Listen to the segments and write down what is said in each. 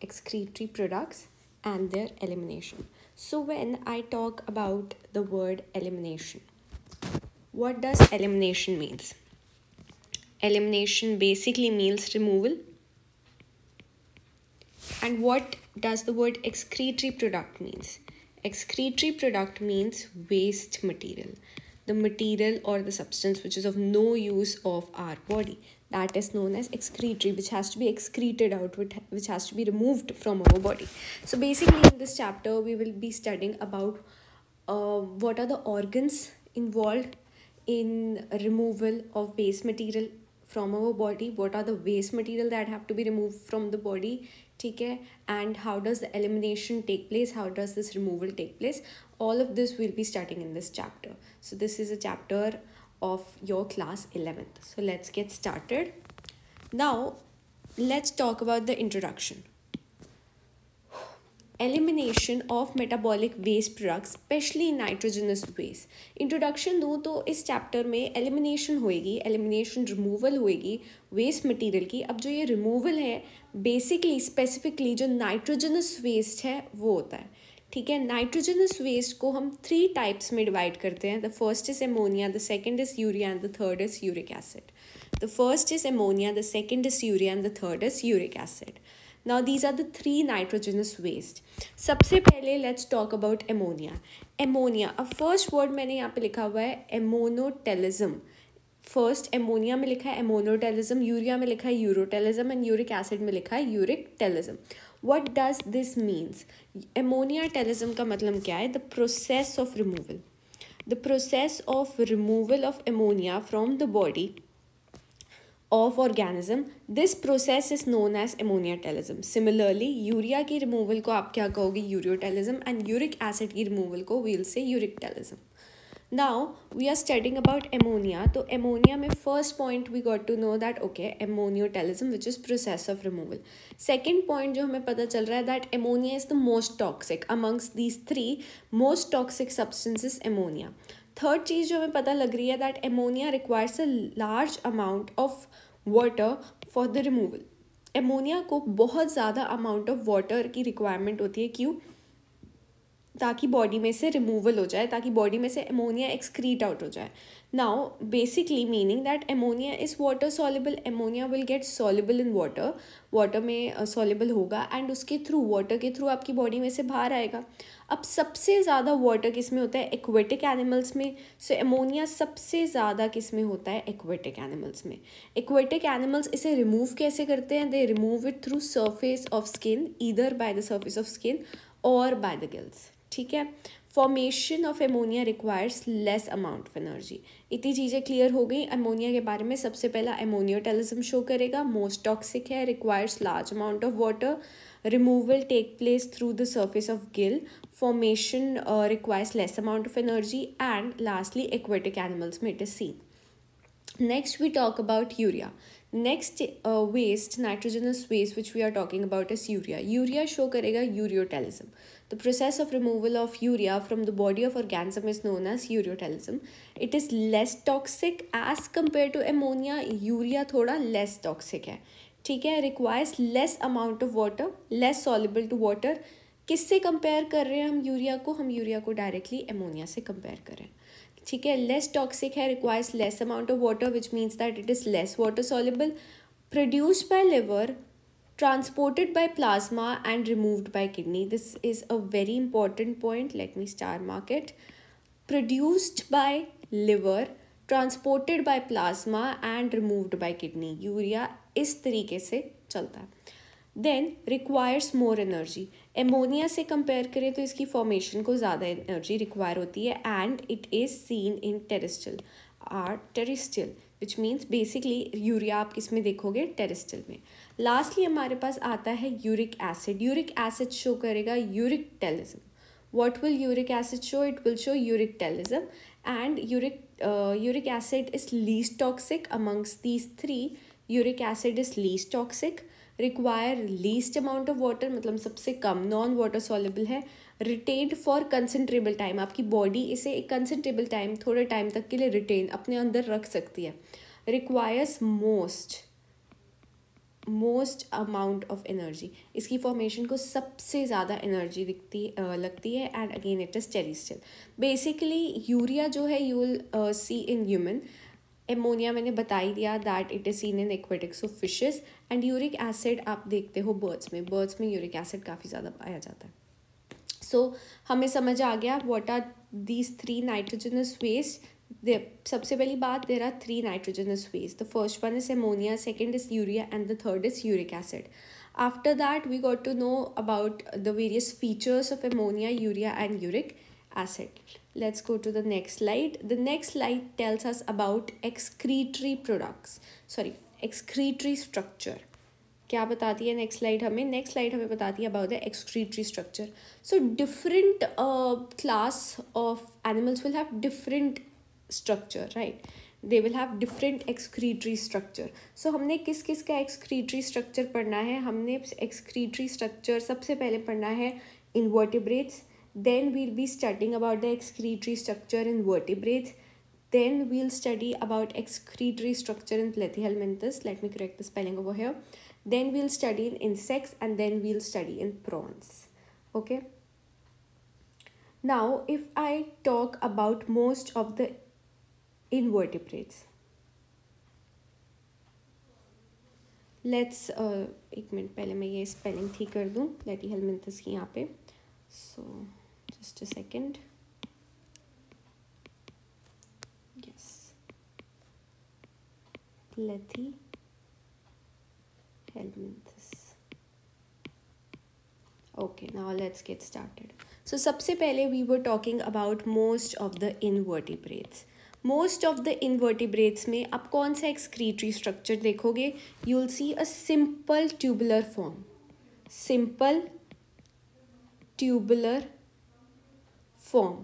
excretory products and their elimination. So when I talk about the word elimination, what does elimination means? Elimination basically means removal. And what does the word excretory product means? Excretory product means waste material. The material or the substance which is of no use of our body. That is known as excretory, which has to be excreted out, which has to be removed from our body. So basically in this chapter, we will be studying about what are the organs involved in removal of waste material from our body, what are the waste material that have to be removed from the body, okay, and how does the elimination take place, how does this removal take place. All of this we'll be studying in this chapter. So this is a chapter of your class 11th. So let's get started. Now let's talk about the introduction. Elimination of metabolic waste products, especially nitrogenous waste. Introduction दूँ तो इस chapter में elimination होएगी, elimination removal होएगी waste material की. अब जो ये रिमूवल है बेसिकली स्पेसिफिकली जो नाइट्रोजनस वेस्ट है वो होता है. ठीक है, नाइट्रोजनस वेस्ट को हम 3 टाइप्स में डिवाइड करते हैं. The first is ammonia, the second is urea and the third is uric acid. The first is ammonia, the second is urea and the third is uric acid. Now these are the 3 nitrogenous waste. सबसे पहले let's talk about ammonia. Ammonia, अब first word मैंने यहाँ पे लिखा हुआ है ammonotelism. First ammonia में लिखा है ammonotelism, यूरिया में लिखा है यूरोटेलिज्म एंड यूरिक एसिड में लिखा है यूरिकटेलिज्म. What does this means? Ammoniatelism का मतलब क्या है? The process of removal. The process of removal of ammonia from the body of organism, this process is known as ammoniatelism. Similarly, urea की removal को आप क्या कहोगे? यूरियोटेलिज्म. एंड यूरिक एसिड की रिमूवल को we'll say यूरिकटेलिज्म. Now we are studying about ammonia. तो ammonia में first point we got to know that okay, ammoniatelism which is process of removal. Second point जो हमें पता चल रहा है that ammonia is the most toxic amongst these 3 most toxic substances ammonia. Third चीज़ जो हमें पता लग रही है that ammonia requires a large amount of water for the removal. Ammonia को बहुत ज़्यादा अमाउंट ऑफ वाटर की रिक्वायरमेंट होती है. क्यों? ताकि बॉडी में से रिमूवल हो जाए, ताकि बॉडी में से एमोनिया एक्सक्रीट आउट हो जाए. Now basically meaning that ammonia is water soluble. Ammonia will get soluble in water, water में सॉल्युबल होगा एंड उसके थ्रू, वाटर के थ्रू आपकी बॉडी में से बाहर आएगा. अब सबसे ज़्यादा वाटर किस में होता है? एक्वेटिक एनिमल्स में. सो एमोनिया सबसे ज़्यादा किस में होता है? एक्वेटिक एनिमल्स में. एक्वेटिक एनिमल्स इसे रिमूव कैसे करते हैं? They remove it through surface of skin, either by the surface of skin और बाय द गिल्स. ठीक है, formation of ammonia requires less amount of energy. इतनी चीज़ें क्लियर हो गई एमोनिया के बारे में. सबसे पहला एमोनियोटेलिज्म शो करेगा, मोस्ट टॉक्सिक है, requires large amount of water, removal take place through the surface of gill, formation requires less amount of energy, and lastly aquatic animals में it is seen. Next we talk about urea. Next waste, nitrogenous waste which we are talking about is urea. Urea show करेगा ureotelism. The process of removal of urea from the body of organism is known as ureotelism. It is less toxic as compared to ammonia. Urea थोड़ा less toxic है. ठीक है, requires less amount of water, less soluble to water. किससे compare कर रहे हैं हम urea को? हम यूरिया को डायरेक्टली एमोनिया से कंपेयर कर रहे हैं. ठीक है, लेस टॉक्सिक है, requires less amount of water which means that it is less water soluble, produced by liver, transported by plasma and removed by kidney. This is a very important point. Let me star mark it. Produced by liver, transported by plasma and removed by kidney. Urea इस तरीके से चलता है. Then requires more energy. Ammonia से compare करें तो इसकी formation को ज़्यादा एनर्जी रिक्वायर होती है and it is seen in terrestrial which means basically urea आप किस में देखोगे? टेरेस्ट्रियल में. लास्टली हमारे पास आता है uric acid. Uric acid show करेगा यूरिकटेलिज्म. What will uric acid show? It will show urictelism, and uric acid is least toxic amongst these 3. Uric acid is least toxic, require least amount of water, मतलब सबसे कम, non water soluble है, retained for considerable time. आपकी body इसे एक considerable time, थोड़े time तक के लिए retain अपने अंदर रख सकती है. Requires most most amount of energy, इसकी फॉर्मेशन को सबसे ज़्यादा एनर्जी लगती है, and again it is terrestrial. Basically urea जो है you will see in human. Ammonia मैंने बता ही दिया that it is seen in aquatics of fishes. And uric acid आप देखते हो बर्ड्स में यूरिक एसिड काफ़ी ज़्यादा पाया जाता है. सो हमें समझ आ गया what are these 3 nitrogenous waste. सबसे पहली बात, there are 3 nitrogenous waste. The first one is ammonia, second is urea, and the third is uric acid. After that, we got to know about the various features of ammonia, urea, and uric acid. Let's go to the next slide. The next slide tells us about excretory products. Sorry, excretory structure. क्या बताती है next slide हमें? Next slide हमें बताती है about the excretory structure. So different class of animals will have different structure, right? They will have different excretory structure. So हमने किस किस का एक्सक्रीटरी स्ट्रक्चर पढ़ना है? हमने एक्सक्रीटरी स्ट्रक्चर सबसे पहले पढ़ना है invertebrates. Then we'll be studying about the excretory structure in vertebrates. Then we'll study about excretory structure in Platyhelminthes. Let me correct the spelling over here. Then we'll study in insects, and then we'll study in prawns. Okay. Now, if I talk about most of the invertebrates, let's एक minute पहले मैं ये spelling ठीक कर दूँ Platyhelminthes की यहाँ पे. So just a second. Platyhelminthes. Okay, now let's get started. So सबसे पहले we were talking about most of the invertebrates. Most of the invertebrates में आप कौन सा excretory structure देखोगे? You'll see a simple tubular form. Simple tubular form.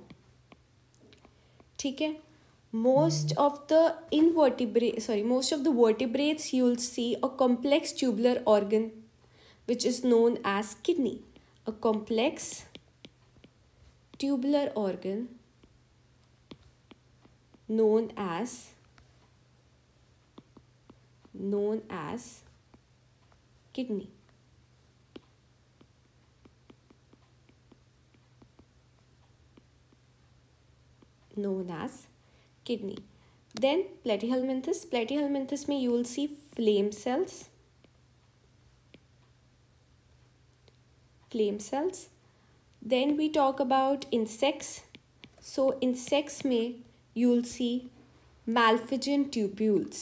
ठीक है? Most of the vertebrates you will see a complex tubular organ which is known as kidney. A complex tubular organ known as kidney. Known as kidney. Then Platyhelminthes में you will see flame cells. Then we talk about insects. So insects में you will see malphigian tubules.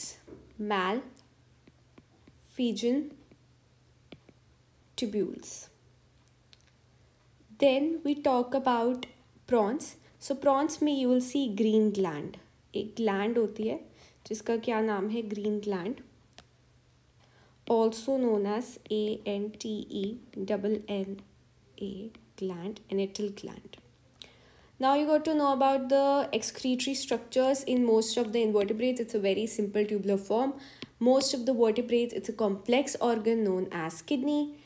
Then we talk about prawns. So prawns में you will see green gland. एक gland होती है जिसका क्या नाम है? Green gland. Also known as ANTENNA gland, anal gland. Now you got to know about the excretory structures in most of the invertebrates. It's a very simple tubular form. Most of the vertebrates, it's a complex organ known as kidney.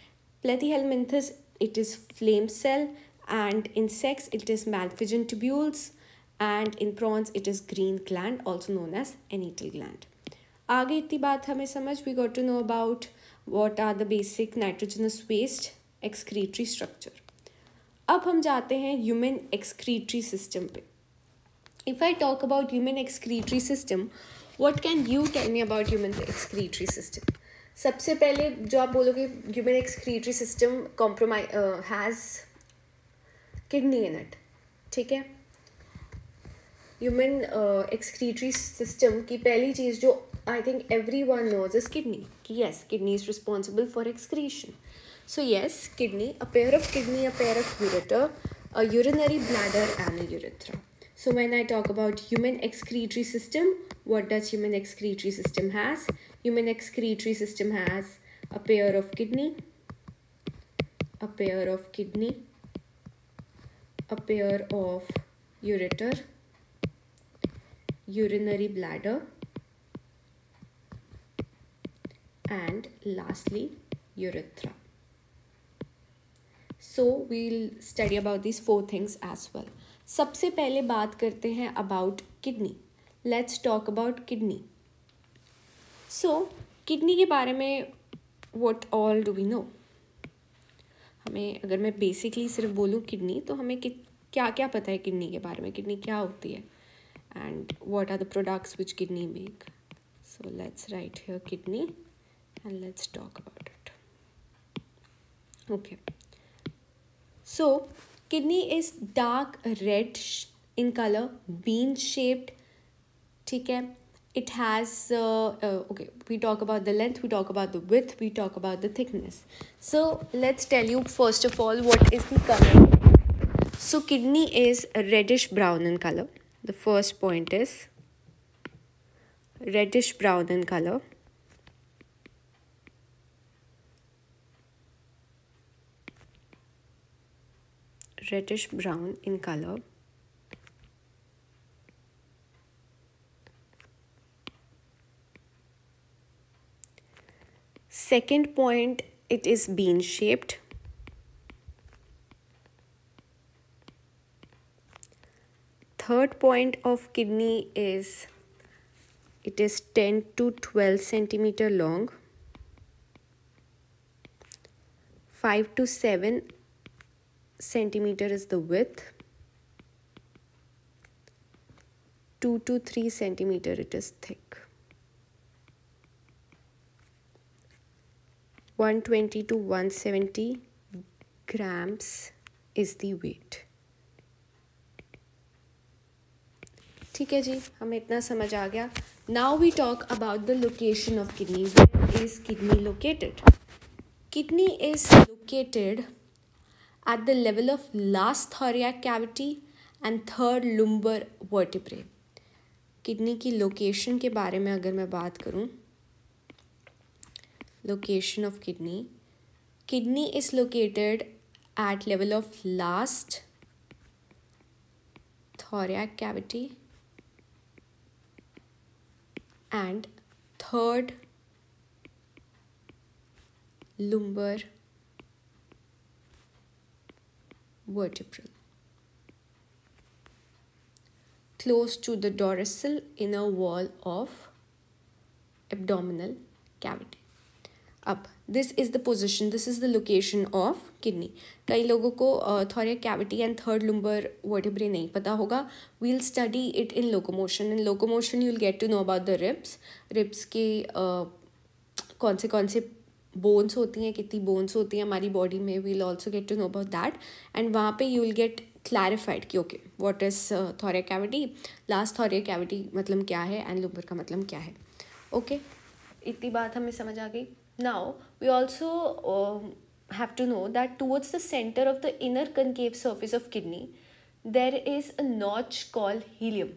Platyhelminthes, it is flame cell, and insects, it is malphigian tubules, and in prawns it is green gland, also known as anal gland. आगे इतनी बात हमें समझ. We got to know about what are the basic nitrogenous waste excretory structure. अब हम जाते हैं human excretory system पे. If I talk about human excretory system, what can you tell me about human excretory system? सबसे पहले जो आप बोलोगे human excretory system has kidney in it. ठीक है? ह्यूमन एक्सक्रीटरी सिस्टम की पहली चीज़ जो I think everyone knows is kidney. Yes, kidney is responsible for excretion. So yes, kidney, a pair of ureter, a urinary bladder, and a urethra. So when I talk about human excretory system, what does human excretory system has? Human excretory system has a pair of kidney, a pair of ureter, urinary bladder, and lastly urethra. So we'll study about these 4 things as well. सबसे पहले बात करते हैं about kidney. Let's talk about kidney. So kidney के बारे में what all do we know? हमें अगर मैं बेसिकली सिर्फ बोलूँ किडनी, तो हमें क्या क्या पता है किडनी के बारे में, किडनी क्या होती है, and what are the products which kidney make. So let's write here kidney and let's talk about it. Okay, so kidney is dark red in color, bean shaped. ठीक है, it has okay, we talk about the length, we talk about the width, we talk about the thickness. So let's tell you first of all what is the color. So kidney is reddish brown in color. The first point is reddish brown in color. Reddish brown in color. Second point, it is bean shaped. Third point of kidney is it is 10 to 12 centimeter long. 5 to 7 centimeter is the width. 2 to 3 centimeter it is thick. 120 to 170 grams is the weight. ठीक है जी, हमें इतना समझ आ गया. Now we talk about the location of kidney. Where is kidney located? Kidney is located at the level of last thoracic cavity and third lumbar vertebrae. Kidney की location के बारे में अगर मैं बात करूं, location of kidney is located at level of last thoracic cavity and third lumbar vertebral, close to the dorsal inner wall of abdominal cavity. अब this is the position, this is the location of kidney. कई लोगों को thoracic cavity and third lumbar vertebrae नहीं पता होगा. We'll study it in locomotion. In locomotion you'll get to know about the ribs. Ribs के कौन से bones होती हैं, कितनी bones होती हैं हमारी body में, we'll also get to know about that. And वहाँ पे you'll get clarified कि okay, what is thoracic cavity, last thoracic cavity मतलब क्या है and lumbar का मतलब क्या है. Okay, इतनी बात हमें समझ आ गई. Now we also have to know that towards the center of the inner concave surface of kidney there is a notch called helium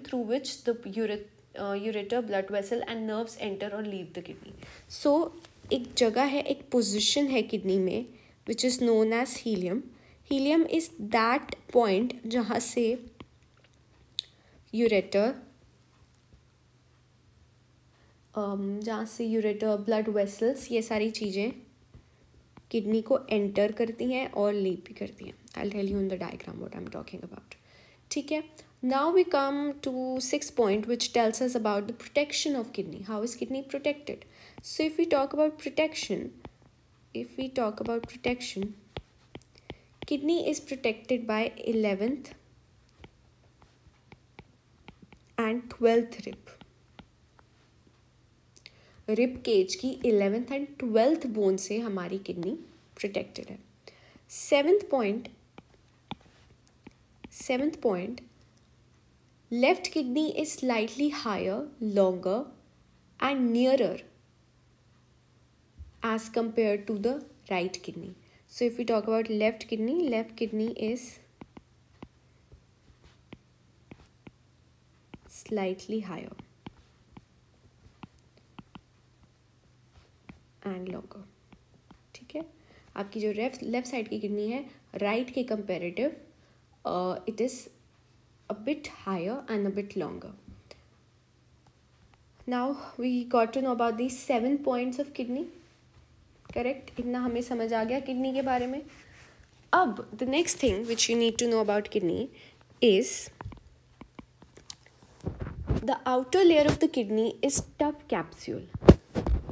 through which the ureter, blood vessel and nerves enter or leave the kidney. So एक जगह है, एक position है kidney में which is known as helium. Helium is that point जहाँ से ureter, blood vessels, ये सारी चीज़ें किडनी को एंटर करती हैं और लीव भी करती हैं. I tell you in the diagram what I am talking about. ठीक है, now we come to 6 point which tells us about the protection of kidney. How is kidney protected? So if we talk about protection, kidney is protected by 11th and 12th rib cage की 11th and 12th bone से हमारी kidney protected है. Seventh point, left kidney is slightly higher, longer and nearer as compare to the right kidney. So if we talk about left kidney is slightly higher and longer. ठीक है, आपकी जो left side की kidney है, right के comparative it is a bit higher and a bit longer. Now we got to know about the 7 points of kidney. Correct, इतना हमें समझ आ गया किडनी के बारे में. अब the next thing which you need to know about kidney is the outer layer of the kidney is tough capsule.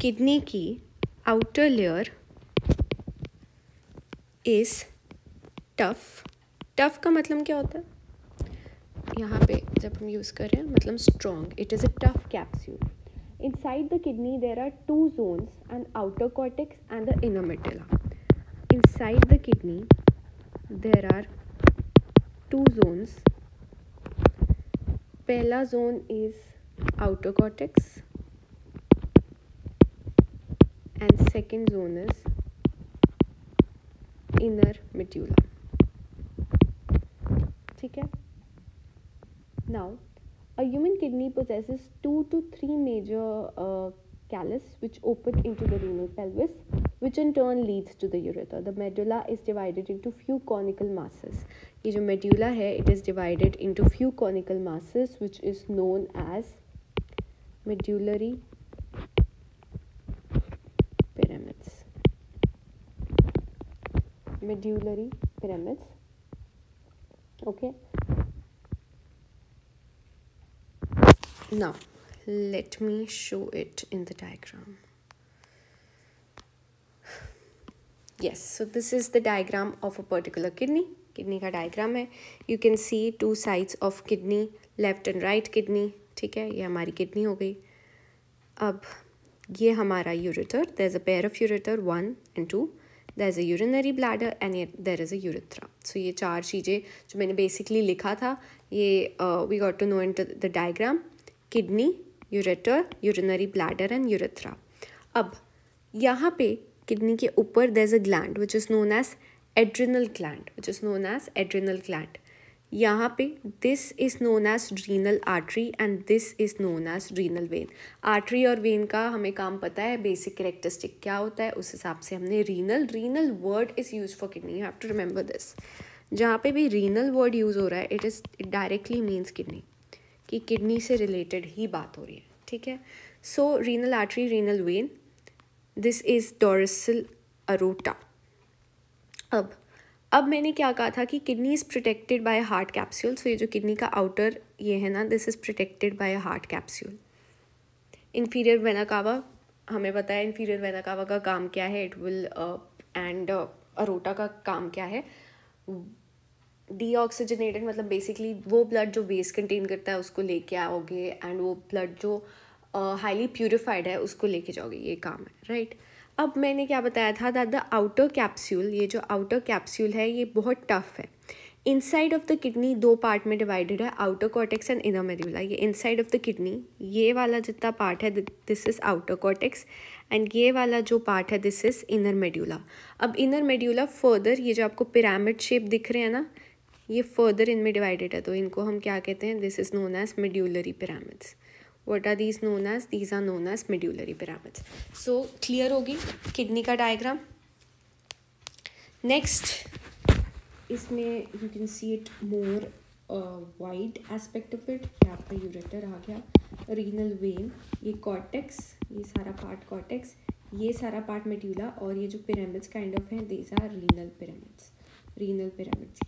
Kidney की outer layer is tough. Tough का मतलब क्या होता है? यहाँ पे जब हम यूज़ कर रहे हैं मतलब strong. It is a tough capsule. Inside the kidney there are two zones, an outer cortex and the inner medulla. Inside the kidney there are two zones. पहला zone is outer cortex and second zone is inner medulla. ठीक है. Now a human kidney possesses 2 to 3 major callus which open into the renal pelvis, which in turn leads to the ureter. The medulla is divided into few conical masses. ये जो medulla है, it is divided into few conical masses which is known as medullary pyramids. Medullary pyramids. Okay. Now, let me show it in the diagram. Yes, so this is the diagram of a particular kidney. Kidney का diagram है. You can see two sides of kidney, left and right kidney. ठीक है, ये हमारी kidney हो गई. अब ये हमारा ureter. There's a pair of ureter, 1 and 2. There's a urinary bladder and there is a urethra. So ये चार चीज़ें जो मैंने basically लिखा था, ये we got to know into the diagram. Kidney, ureter, urinary bladder and urethra. अब यहाँ पे किडनी के ऊपर there's a gland which is known as adrenal gland. यहाँ पे this is known as renal artery and this is known as renal vein. Artery और when का हमें काम पता है, बेसिक कैरेक्टरिस्टिक क्या होता है, उस हिसाब से हमने renal word is use for kidney. You have to remember this. जहाँ पे भी रीनल वर्ड यूज़ हो रहा है इट डायरेक्टली मीन्स किडनी, कि किडनी से रिलेटेड ही बात हो रही है. ठीक है. So renal artery, renal vein, this is dorsal aorta. अब मैंने क्या कहा था कि kidney is protected by hard capsule. So ये जो किडनी का आउटर ये है ना, this is protected by hard capsule. Inferior vena cava, हमें पता है इन्फीरियर वेना कावा का काम क्या है. इट विल एंड अरोटा का काम क्या है, डीऑक्सीजनेटेड मतलब बेसिकली वो ब्लड जो वेस्ट कंटेन करता है उसको लेके आओगे एंड वो ब्लड जो हाईली प्यूरिफाइड है उसको लेके जाओगे. ये काम है, राइट. अब मैंने क्या बताया था दैट द आउटर कैप्सूल, ये जो आउटर कैप्सूल है ये बहुत टफ है. इनसाइड ऑफ द किडनी दो पार्ट में डिवाइडेड है, outer cortex and inner medulla. ये इनसाइड ऑफ द किडनी ये वाला जितना पार्ट है this is outer cortex and ये वाला जो पार्ट है दिस इज़ इनर मेड्यूला. अब इनर मेड्यूला फर्दर ये जो आपको पिरामिड शेप दिख रहे हैं ना, ये फर्दर इनमें डिवाइडेड है, तो इनको हम क्या कहते हैं, this is known as medullary pyramids. What are these known as? These are known as medullary pyramids. So clear होगी किडनी का डायग्राम. नेक्स्ट इसमें you can see it more wide aspect of it. यहाँ पे ureter आ गया, renal vein, ये cortex, ये सारा part cortex, ये सारा पार्ट मेड्यूला, और ये जो पिरामिड्स काइंड ऑफ हैं दीज आर रीनल पिरामिड्स.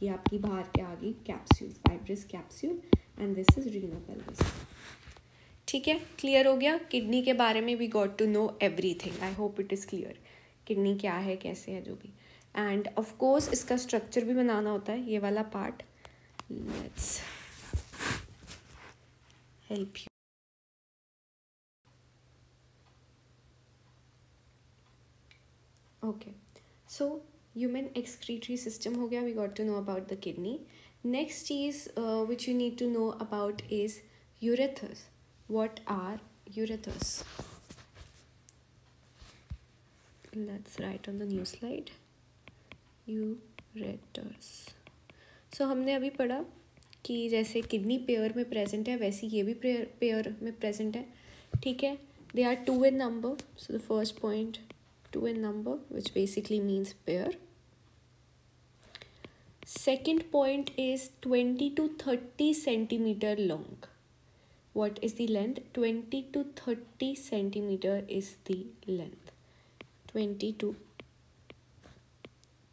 ये आपकी बाहर के आ गई capsule, fibrous capsule, and this is renal pelvis. ठीक है, क्लियर हो गया. किडनी के बारे में we got to know everything. I hope it is clear. Kidney क्या है, कैसे है, जो भी. एंड ऑफ कोर्स इसका स्ट्रक्चर भी बनाना होता है, ये वाला part. Let's help you. Okay, so human excretory system हो गया. We got to know about the kidney. Next चीज़ which you need to know about is ureters. What are ureters? Let's write on the new slide. Ureters. So हमने अभी पढ़ा कि जैसे kidney pair में present है वैसे ये भी पेयर में प्रेजेंट है. ठीक है. They are 2 in number. So the first point 2 in number, which basically means pair. Second point is 20 to 30 centimeter long. What is the length? 20 to 30 centimeter is the length. 20 to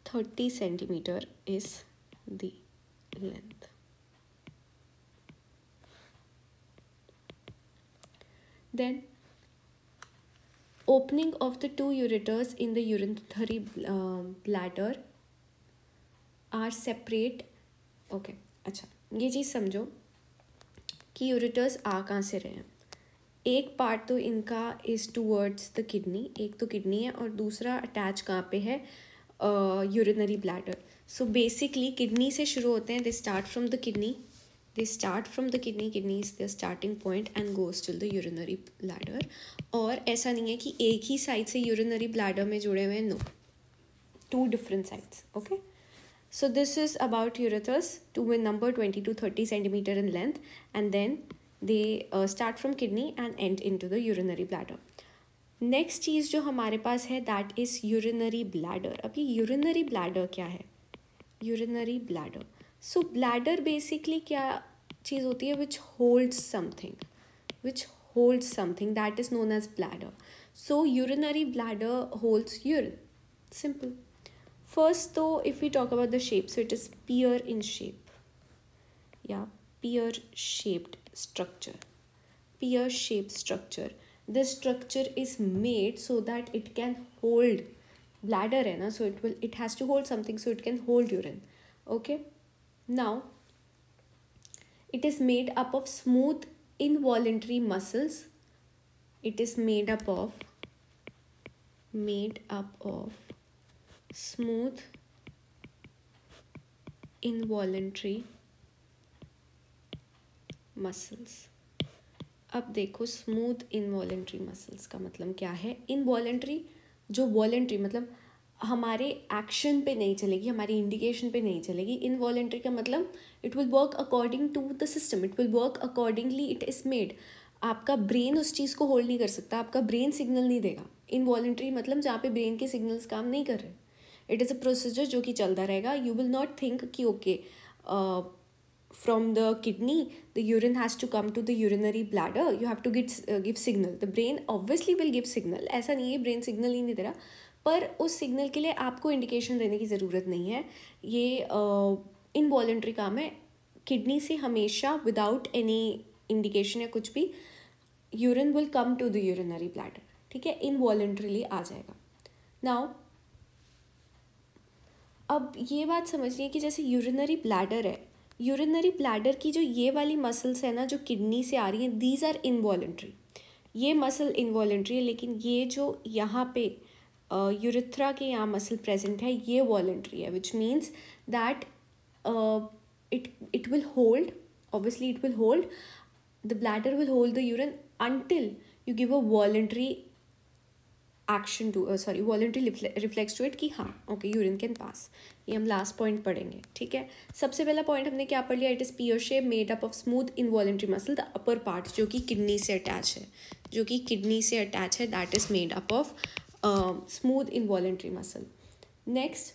30 centimeter is the length. Then opening of the two ureters in the urinary bladder are separate. Okay अच्छा, ये चीज़ समझो कि ureters आ कहाँ से रहे हैं. एक part तो इनका इज़ टूवर्ड्स द किडनी, एक तो किडनी है और दूसरा अटैच कहाँ पे है, urinary bladder. So basically kidney से शुरू होते हैं. They start from the kidney, kidney is the starting point and goes to the urinary bladder. और ऐसा नहीं है कि एक ही साइड से यूरिनरी ब्लैडर में जुड़े हुए हैं, no, two different sides. Okay, so this is about ureters, two in number, 20 to 30 centimeter in length, and then they start from kidney and end into the urinary bladder. Next चीज़ जो हमारे पास है that is urinary bladder. अब ये urinary bladder क्या है? Urinary bladder, so bladder basically क्या चीज़ होती है? Which holds something that is known as bladder. So urinary bladder holds urine, simple. First though, if we talk about the shape, so it is pear in shape. Yeah, pear shaped structure. This structure is made so that it can hold bladder है ना, so it has to hold something so it can hold urine. Okay, now it is made up of smooth involuntary muscles. It is made up of smooth involuntary muscles. अब देखो smooth involuntary muscles का मतलब क्या है? Involuntary, जो voluntary मतलब हमारे action पे नहीं चलेगी, हमारी इंडिकेशन पे नहीं चलेगी. इनवॉलेंट्री का मतलब it will work according to the system, it will work accordingly it is made. आपका ब्रेन उस चीज़ को होल्ड नहीं कर सकता, आपका ब्रेन सिग्नल नहीं देगा. इनवॉलेंट्री मतलब जहाँ पे ब्रेन के सिग्नल्स काम नहीं कर रहे. इट इज़ अ प्रोसीजर जो कि चलता रहेगा. यू विल नॉट थिंक कि okay from the kidney the urine has to come to the urinary bladder, you have to give signal. The brain obviously will give signal, ऐसा नहीं है brain signal ही नहीं दे रहा, पर उस सिग्नल के लिए आपको इंडिकेशन देने की ज़रूरत नहीं है. ये इनवॉलेंट्री काम है. किडनी से हमेशा विदाउट एनी इंडिकेशन या कुछ भी urine will come to the urinary bladder. ठीक है, इनवॉलेंट्रीली आ जाएगा. नाउ अब ये बात समझिए कि जैसे यूरिनरी ब्लैडर है, यूरिनरी ब्लैडर की जो ये वाली मसल्स है ना जो किडनी से आ रही हैं, दीज आर इनवॉलेंट्री. ये मसल इनवॉलेंट्री है, लेकिन ये जो यहाँ पे यूरिथ्रा के यहाँ मसल प्रेजेंट है ये वॉलेंट्री है. विच means that it will hold, obviously it will hold, the bladder will hold the urine until you give a voluntary action to voluntary reflex to it कि हाँ ओके यूरिन कैन पास. ये हम last point पढ़ेंगे. ठीक है, सबसे पहला point हमने क्या पढ़ लिया? It is peer shape made up of smooth involuntary muscle, the upper part जो कि किडनी से अटैच है, that is made up of smooth involuntary muscle. Next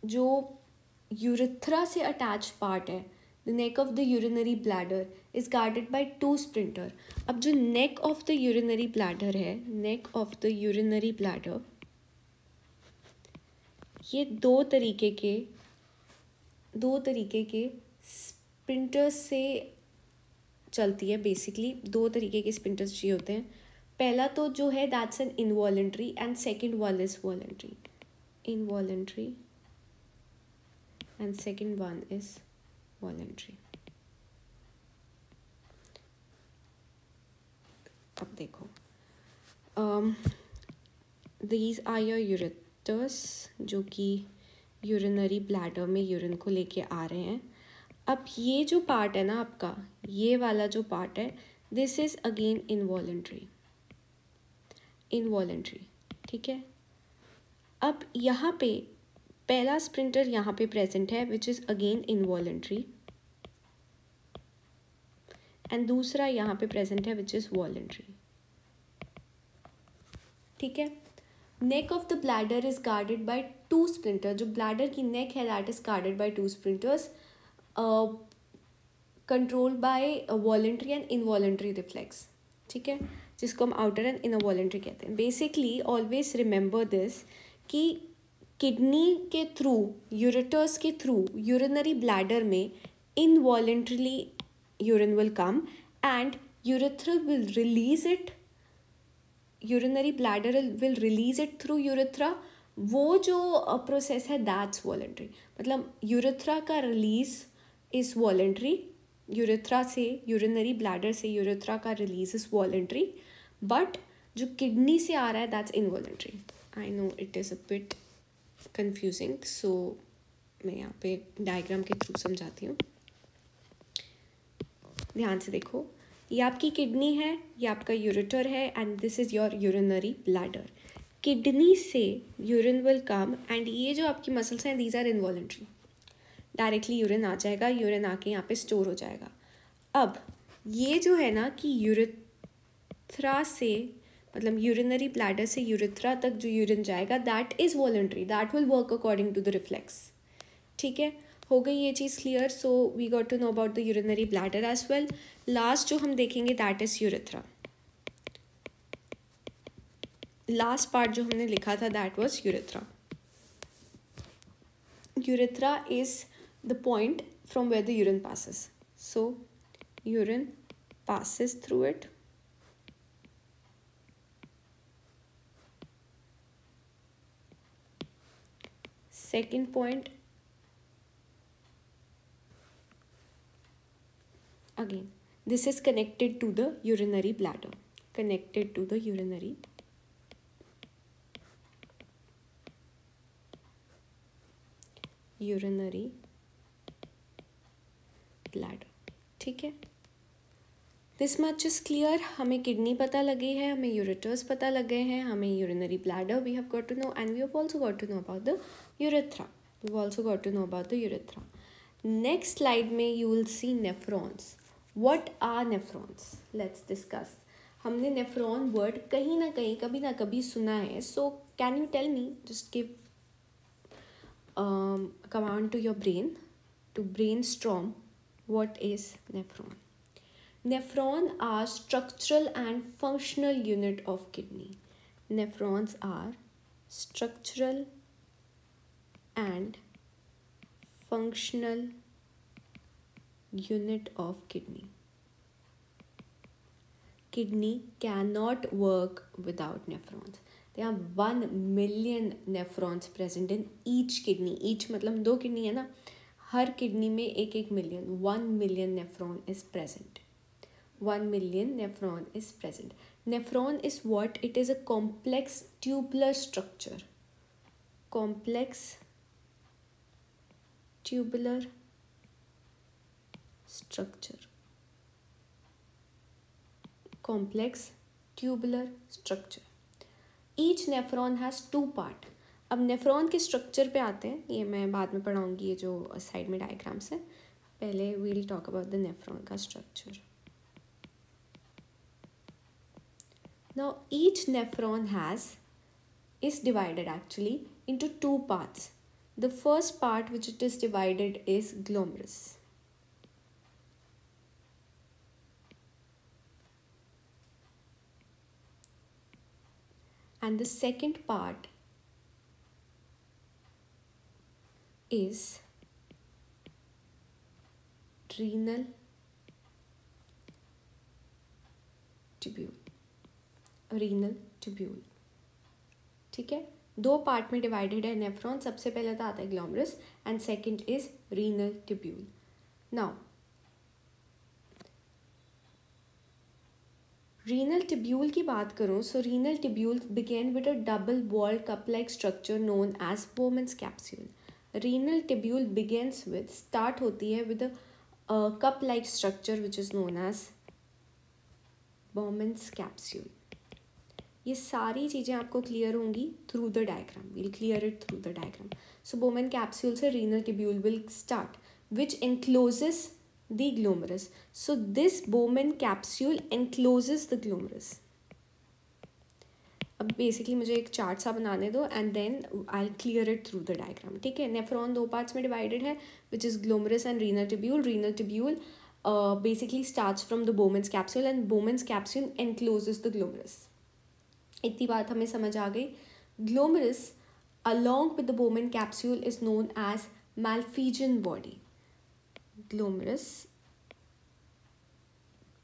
जो यूरिथ्रा से अटैच पार्ट है, the neck of the urinary bladder is guarded by two sprinter. अब जो neck of the urinary bladder है, ये दो तरीके के स्प्रिंटर्स से चलती है. बेसिकली दो तरीके के स्प्रिंटर्स चाहिए होते हैं. पहला तो जो है that's an involuntary and second one is voluntary. Involuntary and second one is voluntary. अब देखो, these are your ureters जो कि यूरिनरी ब्लैडर में यूरिन को लेके आ रहे हैं. अब ये जो पार्ट है ना आपका, ये वाला जो पार्ट है, दिस इज अगेन इनवॉलेंट्री. ठीक है, अब यहाँ पे पहला स्प्रिंटर यहाँ पे प्रेजेंट है which is again involuntary, and दूसरा यहाँ पे प्रेजेंट है विच इज़ वॉलेंट्री. ठीक है, neck of the bladder is guarded by two sprinter. जो ब्लैडर की नेक है that is guarded by two sprinters, controlled by voluntary and involuntary reflex. ठीक है, जिसको हम आउटर एंड इनर वॉलेंट्री कहते हैं. बेसिकली ऑलवेज रिमेंबर दिस कि किडनी के थ्रू, यूरेटर्स के थ्रू यूरिनरी ब्लैडर में involuntarily urine will come and urethra will release it, urinary bladder will release it through urethra. वो जो प्रोसेस है दैट्स वॉलेंट्री. मतलब यूरेथ्रा का रिलीज इज़ वॉलेंट्री. यूरेथ्रा से, यूरिनरी ब्लैडर से यूरेथ्रा का रिलीज इज़ वॉलेंट्री, बट जो kidney से आ रहा है that's involuntary. I know it is a bit confusing, सो मैं यहाँ पे डायग्राम के थ्रू समझाती हूँ. ध्यान से देखो, ये आपकी किडनी है, ये आपका यूरेटर है, and this is your urinary bladder. Kidney से यूरिन विल कम, एंड ये जो आपकी मसल्स हैं these are involuntary. Directly urine आ जाएगा, यूरिन आके यहाँ पे स्टोर हो जाएगा. अब ये जो है ना कि यूरेथ्रा से, मतलब यूरिनरी ब्लैडर से यूरेथ्रा तक जो यूरिन जाएगा that is voluntary, that will work according to the reflex. ठीक है, हो गई ये चीज़ clear. So we got to know about the urinary bladder as well. Last जो हम देखेंगे that is urethra. Last part जो हमने लिखा था that was urethra. Urethra is the point from where the urine passes. So urine passes through it. Second point, again this is connected to the urinary bladder, connected to the urinary bladder. ठीक है, this much is clear. हमें kidney पता लगी है, हमें ureters पता लग गए हैं, हमें urinary bladder we have got to know, and we have also got to know about the urethra. We have also got to know about the urethra. Next slide में you will see nephrons. What are nephrons? Let's discuss. हमने nephron word कहीं ना कहीं कभी ना कभी सुना है. So can you tell me, just give command to your brain to brainstorm what is nephron. Nephron are structural and functional unit of kidney. Nephrons are structural and functional unit of kidney. Kidney cannot work without nephrons. There are 1 million nephrons present in each kidney. Each मतलब 2 kidney है ना, हर kidney में 1 million, 1 million nephron is present. 1 million nephron is present. Nephron is what? It is a complex tubular structure. Complex tubular structure. Complex tubular structure. Each nephron has 2 part. अब nephron के structure पे आते हैं, ये मैं बाद में पढ़ाऊँगी, ये जो साइड में डायग्राम्स है. पहले we will talk about the nephron का structure. Now each nephron is divided actually into 2 parts. The first part which it is divided is glomerulus. And the second part is renal tubule. Renal tubule. ठीक है, 2 part में divided है nephron. सबसे पहले तो आता है glomerulus and second is renal tubule. Now renal tubule की बात करूं, so renal tubule begin with a double walled cup like structure known as Bowman's capsule. Renal tubule begins with, start होती है with a cup like structure which is known as Bowman's capsule. ये सारी चीज़ें आपको clear होंगी through the diagram. Will clear it through the diagram. So Bowman capsule से renal tubule will start which encloses the glomerulus. So this Bowman capsule encloses the glomerulus. अब basically मुझे एक chart सा बनाने दो and then I clear it through the diagram. ठीक है, nephron 2 parts में डिवाइडेड है which is glomerulus and renal tubule. Renal tubule basically starts from the Bowman's capsule and Bowman's capsule encloses the glomerus. इतनी बात हमें समझ आ गई. Glomerus along with the Bowman capsule is known as Malpighian body. Glomerus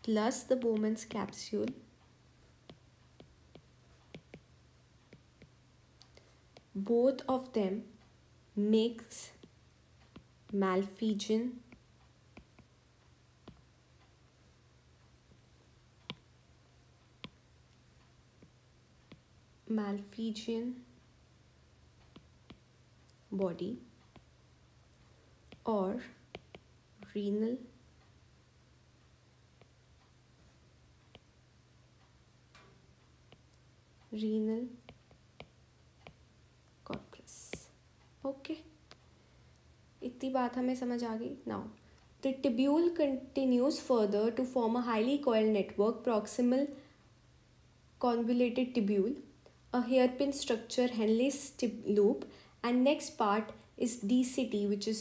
plus the Bowman's capsule both of them makes Malpighian body or renal corpus. Okay, इतनी बात हमें समझ आ गई. Now the tubule continues further to form a highly coiled network, proximal convoluted tubule, a hairpin structure, Henle's loop, and next part is DCT, which is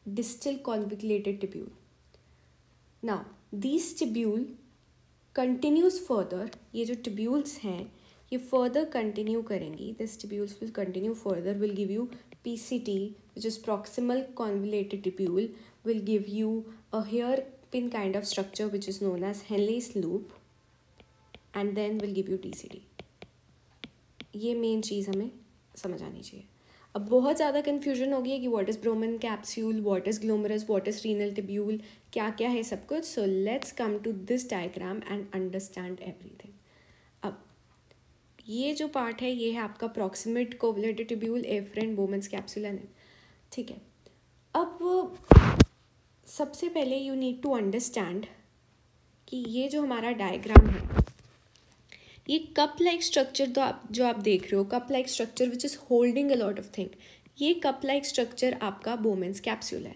distal convoluted tubule. Now these tubule continues further, ये जो tubules हैं ये further continue करेंगी. This tubules will continue further, will give you PCT, which is proximal convoluted tubule, will give you a hairpin kind of structure which is known as Henle's loop, and then will give you DCT. ये main चीज़ हमें समझ आनी चाहिए. अब बहुत ज़्यादा confusion होगी कि what is Bowman capsule, what is glomerulus, what is renal tubule, क्या क्या है सब कुछ. So let's come to this diagram and understand everything. अब ये जो पार्ट है ये है आपका proximate convoluted tubule, afferent, Bowman's capsule and, ठीक है. अब सबसे पहले यू नीड टू अंडरस्टैंड कि ये जो हमारा डायग्राम है ये कप लाइक स्ट्रक्चर जो आप देख रहे हो, cup like structure which is holding a lot of thing, ये कप लाइक स्ट्रक्चर आपका बोमेंस कैप्सूल है.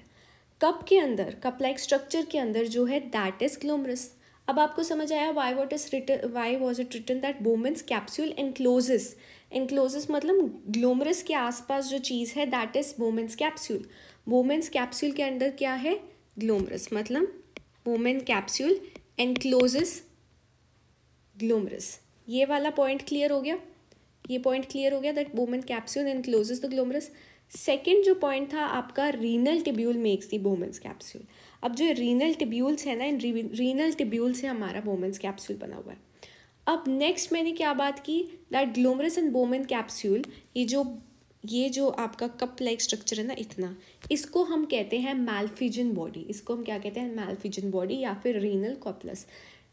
कप के अंदर, कप लाइक स्ट्रक्चर के अंदर जो है दैट इज ग्लोमरस. अब आपको समझ आया why was it written that Bowman's capsule encloses. Encloses मतलब ग्लोमरस के आसपास जो चीज़ है that is Bowman's capsule. Bowman's capsule के अंदर क्या है, ग्लोमरस, मतलब बोमेन कैप्सूल एनक्लोजेस ग्लोमरस. ये वाला पॉइंट क्लियर हो गया. ये पॉइंट क्लियर हो गया that Bowman capsule encloses the glomerulus. Second जो पॉइंट था आपका renal tubule makes the Bowman's capsule. अब जो रीनल टिब्यूल्स है ना, इन रीनल टिब्यूल से हमारा बोमेंस कैप्सूल बना हुआ है. अब नेक्स्ट मैंने क्या बात की, दैट ग्लोमरस एंड बोमेन कैप्सूल, ये जो आपका कप लाइक स्ट्रक्चर है ना इतना, इसको हम कहते हैं मैल्फिजियन बॉडी. इसको हम क्या कहते हैं, मैल्फिजियन बॉडी या फिर रीनल कॉर्पस.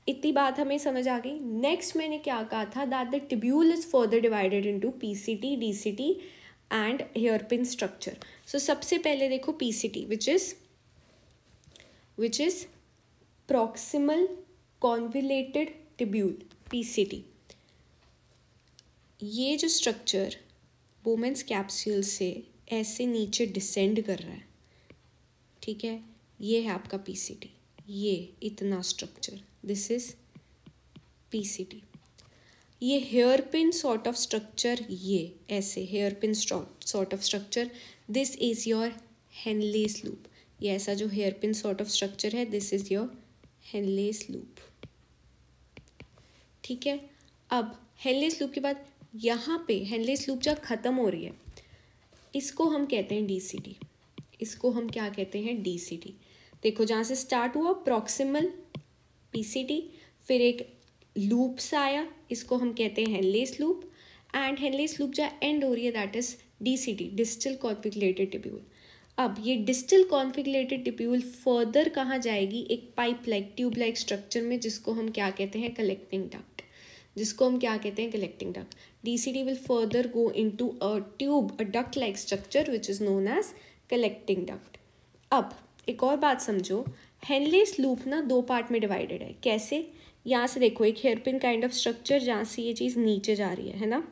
इतनी बात हमें समझ आ गई. नेक्स्ट मैंने क्या कहा था, that the tubule is further divided into PCT, DCT and hairpin structure. So सबसे पहले देखो PCT which is proximal convoluted tubule, PCT. ये जो स्ट्रक्चर बोमेंस कैप्सूल से ऐसे नीचे डिसेंड कर रहा है, ठीक है, ये है आपका पीसीटी. ये इतना स्ट्रक्चर, दिस इज पीसीटी. ये हेयरपिन सॉर्ट ऑफ स्ट्रक्चर, ये ऐसे hairpin sort of structure, this is your Henle's loop. ये ऐसा जो हेयरपिन सॉर्ट ऑफ स्ट्रक्चर है, this is your Henle's loop. ठीक है. अब हेनलेस लूप के बाद यहाँ पे हेनलेस लूप जब ख़त्म हो रही है, इसको हम कहते हैं डीसीटी. इसको हम क्या कहते हैं, डीसीटी. देखो जहाँ से स्टार्ट हुआ प्रॉक्सिमल पीसीटी, फिर एक लूप सा आया, इसको हम कहते हैं Henle's loop. And Henle's loop जहाँ एंड हो रही है that is DCT, distal convoluted tubule. अब ये डिस्टल कॉन्फिगुलेटेड टिब्यूल फर्दर कहाँ जाएगी, एक pipe like tube like structure में, जिसको हम क्या कहते हैं, कलेक्टिंग डक्ट. जिसको हम क्या कहते हैं, collecting duct. DCT will further go into a tube, a duct like structure which is known as collecting duct. अब एक और बात समझो, हेनलेस लूप ना दो पार्ट में डिवाइडेड है. कैसे, यहाँ से देखो एक हेयरपिन काइंड ऑफ स्ट्रक्चर जहाँ से ये चीज़ नीचे जा रही है ना,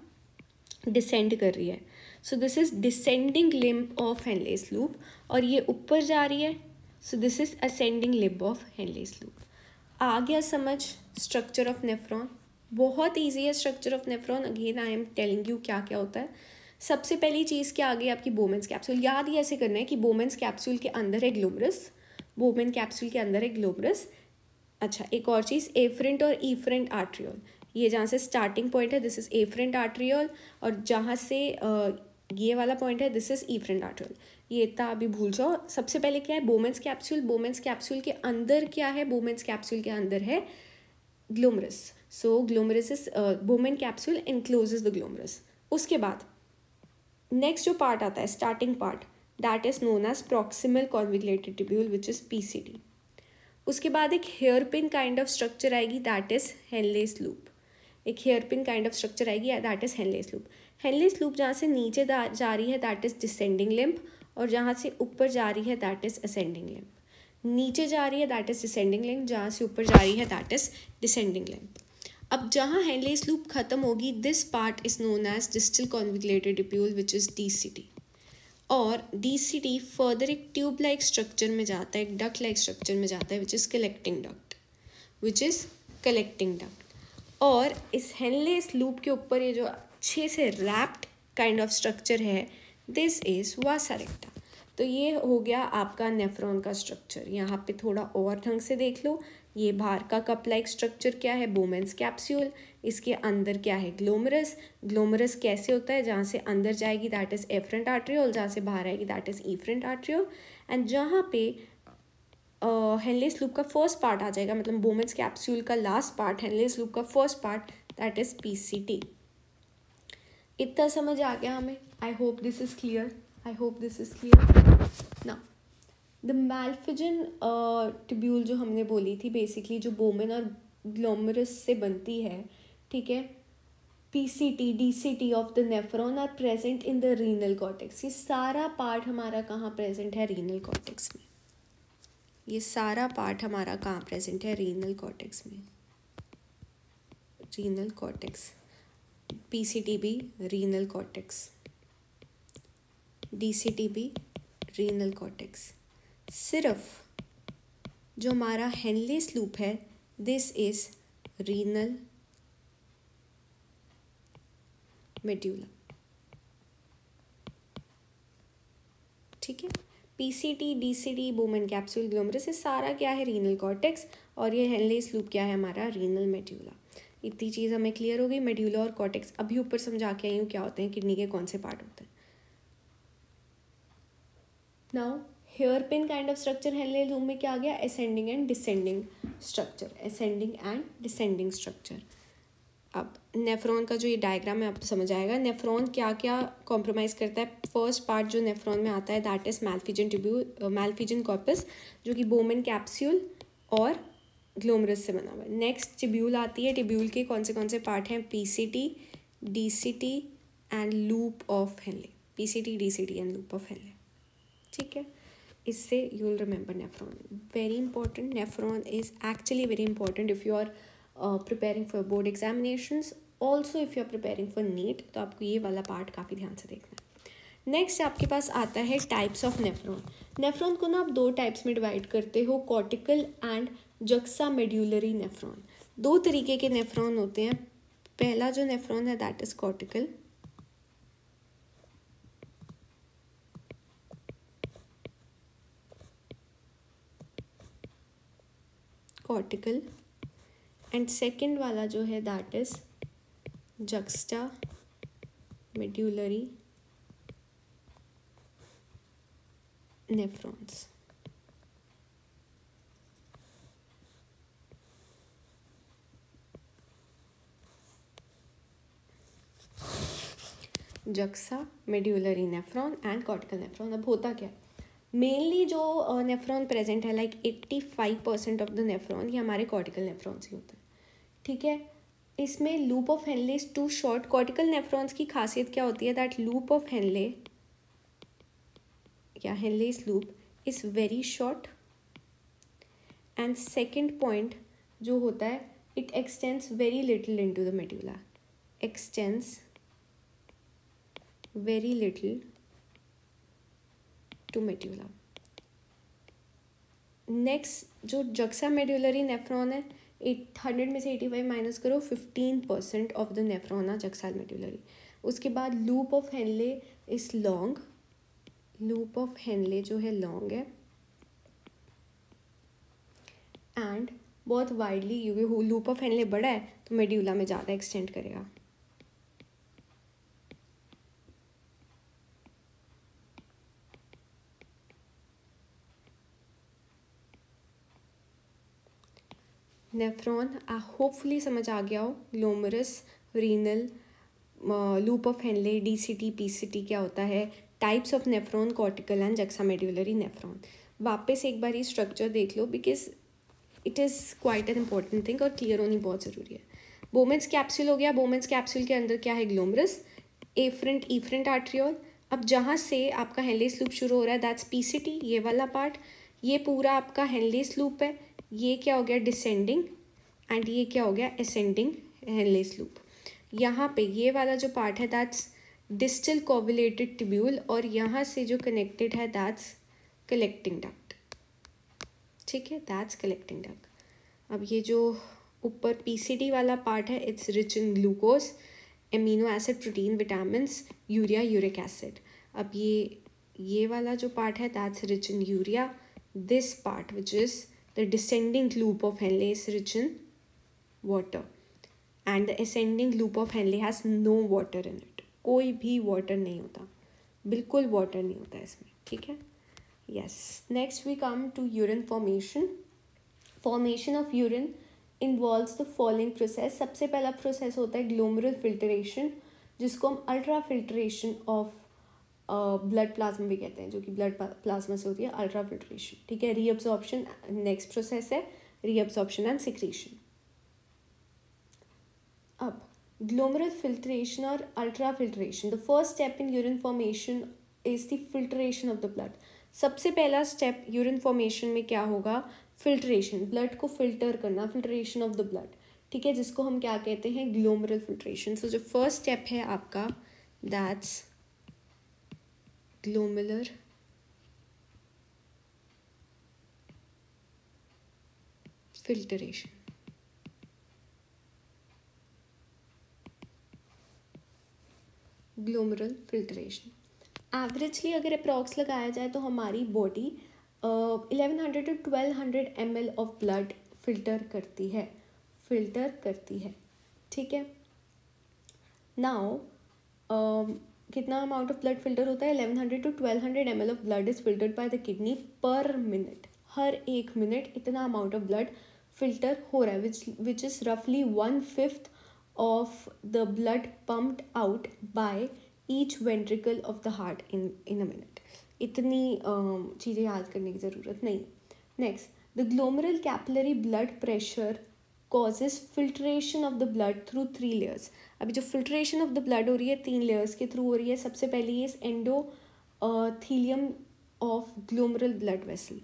डिसेंड कर रही है. So this is descending limb of Henle's loop. और ये ऊपर जा रही है, so this is ascending limb of Henle's loop. आ गया समझ स्ट्रक्चर ऑफ नेफ्रॉन. बहुत ईजी है structure of nephron. Again I am telling you क्या क्या होता है. सबसे पहली चीज़ क्या आ गई आपकी, बोमेंस कैप्सूल. याद ही ऐसे करना है कि बोमेंस कैप्सूल के अंदर है ग्लोमरस, बोमेन कैप्सूल के अंदर है ग्लोमरस. अच्छा, एक और चीज़, एफरेंट और ईफरेंट आर्ट्रियोल. ये जहाँ से स्टार्टिंग पॉइंट है दिस इज एफरेंट आर्ट्रियोल, और जहाँ से ये वाला पॉइंट है, दिस इज इफरेंट आर्टरियल। ये इतना अभी भूल जाओ। सबसे पहले क्या है, बोमेंस कैप्सूल। बोमेंस कैप्सूल के अंदर क्या है, बोमेंस कैप्सूल के अंदर है glomerulus. So glomerulus is Bowman capsule encloses the glomerulus. उसके बाद नेक्स्ट जो पार्ट आता है, starting part, that is known as proximal convoluted tubule which is PCT. उसके बाद एक hairpin kind of structure आएगी, दैट इज हेनलेस लूप। एक hairpin kind of structure आएगी, that is Henle's loop. Henle's loop जहाँ से नीचे जा रही है दैट इज डिसेंडिंग लिम्ब, और जहाँ से ऊपर जा रही है दैट इज असेंडिंग लिम्ब। नीचे जा रही है दैट इज डिसेंडिंग लिम्ब, जहाँ से ऊपर जा रही है दैट इज डिसेंडिंग लिम्ब। अब जहाँ हेनलेस लूप खत्म होगी, this part is known as distal convoluted tubule which is DCT. और डीसीटी फर्दर एक ट्यूब लाइक स्ट्रक्चर में जाता है, एक डक्ट लाइक स्ट्रक्चर में जाता है which is collecting duct, which is collecting duct. और इस हेनलेस लूप के ऊपर ये जो अच्छे से रैप्ड काइंड ऑफ स्ट्रक्चर है, दिस इज़ वासा रेक्टा। तो ये हो गया आपका नेफ्रॉन का स्ट्रक्चर। यहाँ पे थोड़ा और ढंग से देख लो, ये बाहर का कप लाइक स्ट्रक्चर क्या है, बोमेंस कैप्सूल। इसके अंदर क्या है, ग्लोमरस। ग्लोमरस कैसे होता है, जहाँ से अंदर जाएगी दैट इज़ एफरेंट आर्टरियोल, जहाँ से बाहर आएगी दैट इज़ इफरेंट आर्टरियोल। एंड जहाँ पे हेनलेस लूप का फर्स्ट पार्ट आ जाएगा, मतलब बोमेंस कैप्सूल का लास्ट पार्ट, हेनलेस लूप का first part, that is PCT. इतना समझ आ गया हमें? I hope this is clear, I hope this is clear ना। द मैल्फिजन ट्यूब्यूल जो हमने बोली थी, बेसिकली जो बोमेन और ग्लोमरस से बनती है, ठीक है, PCT DCT of the nephron are present in the renal cortex. ये सारा पार्ट हमारा कहाँ प्रेजेंट है, रीनल कॉर्टेक्स में। ये सारा पार्ट हमारा कहाँ प्रेजेंट है, रीनल कॉर्टेक्स में। रीनल कॉर्टेक्स, पीसीटी भी रीनल कॉर्टेक्स, डीसीटी भी रीनल कॉर्टेक्स। सिर्फ जो हमारा हेनलेस लूप है, दिस इज रीनल मेड्यूला, ठीक है। पीसीटी डीसीटी बोमेन कैप्सूल ग्लोमरस, ये सारा क्या है, रीनल कॉर्टेक्स, और ये हेनलेस लूप क्या है हमारा, रीनल मेड्यूला। इतनी चीज़ हमें क्लियर हो गई। मेड्यूला और कॉर्टेक्स अभी ऊपर समझा के आई हूँ क्या होते हैं, किडनी के कौन से पार्ट होते हैं। Now here pin kind of structure Henle's loop में क्या आ गया, ascending and descending structure, ascending and descending structure. अब नेफ्रॉन का जो ये डायग्राम है आपको समझ आएगा, नेफ्रॉन क्या क्या कॉम्प्रोमाइज़ करता है। फर्स्ट पार्ट जो नेफ्रॉन में आता है दैट इज़ मैल्फिजन ट्यूब्यूल, मैल्फिजन कॉर्पस, जो कि बोमेन कैप्सूल और ग्लोमरस से बना हुआ है। नेक्स्ट टिब्यूल आती है, टिब्यूल के कौन से पार्ट हैं, PCT DCT and loop of Henle, PCT DCT and loop of Henle, ठीक है। इससे you will remember nephron, very important. Nephron is actually very important if you are preparing for board examinations, also if you are preparing for NEET, तो आपको ये वाला part काफ़ी ध्यान से देखना है। नेक्स्ट आपके पास आता है टाइप्स ऑफ नेफ्रॉन। नेफ्रॉन को ना आप दो टाइप्स में डिवाइड करते हो, कॉर्टिकल एंड जक्सा मेड्यूलरी नेफ्रॉन। दो तरीके के नेफ्रॉन होते हैं। पहला जो नेफ्रॉन है that is cortical, cortical, and second वाला जो है that is juxtamedullary nephrons. Juxtamedullary nephron and cortical nephron. अब होता क्या है, मेनली जो नेफ्रॉन प्रेजेंट है, लाइक 85% ऑफ द नेफ्रॉन ये हमारे कॉर्टिकल नेफ्रॉन्स ही होते हैं, ठीक है। इसमें loop of Henle is too short. Cortical nephrons की खासियत क्या होती है, दैट लूप ऑफ हेनले या Henle's loop is very short, and second point जो होता है, it extends very little into the medulla, extends very little to medulla. Next जो जक्सा मेड्यूलरी नेफ्रॉन है, 100 में से 85 माइनस करो, 15% of the nephron are juxtamedullary. उसके बाद loop of Henle is long, loop of Henle जो है long है, एंड बहुत वाइडली, क्योंकि लूप ऑफ हेनले बड़ा है तो मेड्यूला में ज़्यादा एक्सटेंड करेगा। नेफ्रॉन होपफुली समझ आ गया हो. Glomerulus, renal, loop of Henle, DCT, PCT क्या होता है, types of nephron, cortical and juxtamedullary nephron. वापस एक बार ये स्ट्रक्चर देख लो because it is quite an important thing और क्लियर होनी बहुत ज़रूरी है. बोमेंस कैप्सूल हो गया. बोमेंस कैप्सूल के अंदर क्या है, ग्लोमरस, एफरेंट ईफरेंट आर्ट्रियोल. अब जहाँ से आपका हेनलेस लूप शुरू हो रहा है दैट्स पीसीटी, ये वाला पार्ट. ये पूरा आपका हेनलेस लूप है. ये क्या हो गया, डिसेंडिंग, एंड ये क्या हो गया, असेंडिंग हेनलेस लूप. यहाँ पे ये वाला जो पार्ट है दैट्स डिस्टल कोवुलेटेड ट्यूब्यूल, और यहाँ से जो कनेक्टेड है दैट्स कलेक्टिंग डक्ट. ठीक है, दैट्स कलेक्टिंग डक्ट. अब ये जो ऊपर पीसीटी वाला पार्ट है it's rich in glucose, amino acid, protein, vitamins, urea, uric acid. अब ये वाला जो पार्ट है that's rich in urea. This part which is the descending loop of Henle is rich in water, and the ascending loop of Henle has no water in it. कोई भी water नहीं होता, बिल्कुल वाटर नहीं होता इसमें. ठीक है, yes. Next we come to urine formation. Formation of urine involves the following process. सबसे पहला प्रोसेस होता है ग्लोमेरुलर फिल्ट्रेशन, जिसको हम ultra filtration of blood plasma भी कहते हैं, जो कि ब्लड प्लाज्मा से होती है अल्ट्रा फिल्ट्रेशन. ठीक है, रीअब्जॉर्प्शन नेक्स्ट प्रोसेस है, रीअब्जॉर्प्शन एंड सिक्रीशन. अब ग्लोमेरुलर फिल्ट्रेशन और ultra filtration. The first step in urine formation is the filtration of the blood. सबसे पहला स्टेप यूरिन फॉर्मेशन में क्या होगा, फिल्ट्रेशन, ब्लड को फिल्टर करना, फिल्ट्रेशन ऑफ द ब्लड. ठीक है, जिसको हम क्या कहते हैं, ग्लोमेरुलर फिल्ट्रेशन. सो जो फर्स्ट स्टेप है आपका that's glomerular filtration. Glomerular filtration averagely अगर अप्रॉक्स लगाया जाए तो हमारी body 1100 to 1200 ml of blood filter करती है. ठीक है, नाउ कितना अमाउंट ऑफ ब्लड फिल्टर होता है, 1100 to 1200 ml of blood is filtered by the kidney per minute. हर एक मिनट इतना अमाउंट ऑफ ब्लड फिल्टर हो रहा है, विच इज़ रफली 1/5 of the blood pumped out by each ventricle of the heart in a minute. इतनी चीज़ें याद करने की ज़रूरत नहीं. Next, the glomerular capillary blood pressure causes filtration of the blood through 3 layers. अभी जो filtration of the blood हो रही है 3 layers के थ्रू हो रही है. सबसे पहली is endothelium of glomerular blood vessel.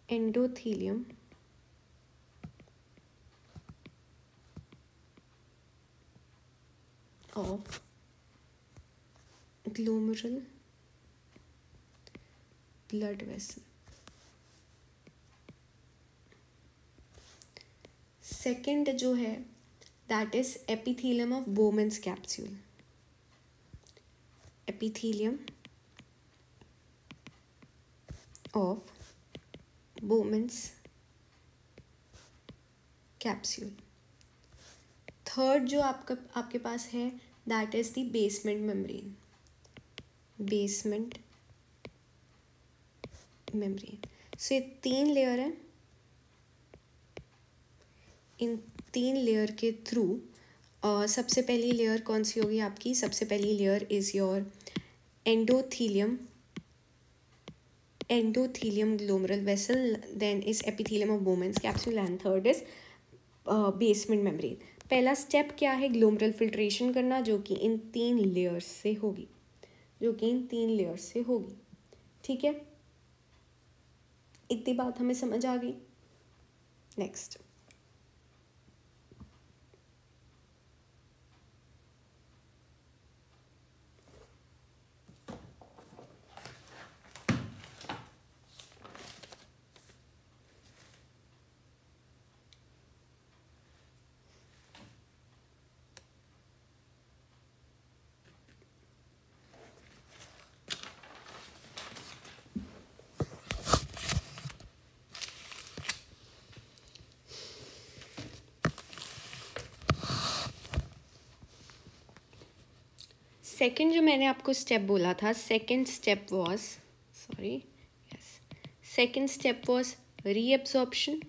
Endothelium of glomerular blood vessel. Second जो है that is epithelium of Bowman's capsule. Epithelium of Bowman's capsule. Third जो आपके पास है that is the basement membrane. Basement membrane. So ये 3 layer है. इन 3 layer के through सबसे पहली लेयर कौन सी होगी आपकी, सबसे पहली layer is your endothelium glomerular vessel, then is epithelium of Bowman's capsule, and third is basement membrane. पहला स्टेप क्या है, ग्लोमेरुलर फिल्ट्रेशन करना, जो कि इन 3 लेयर्स से होगी. ठीक है, इतनी बात हमें समझ आ गई. नेक्स्ट, सेकेंड जो मैंने आपको स्टेप बोला था, सेकेंड स्टेप वॉज रीअब्सॉर्प्शन,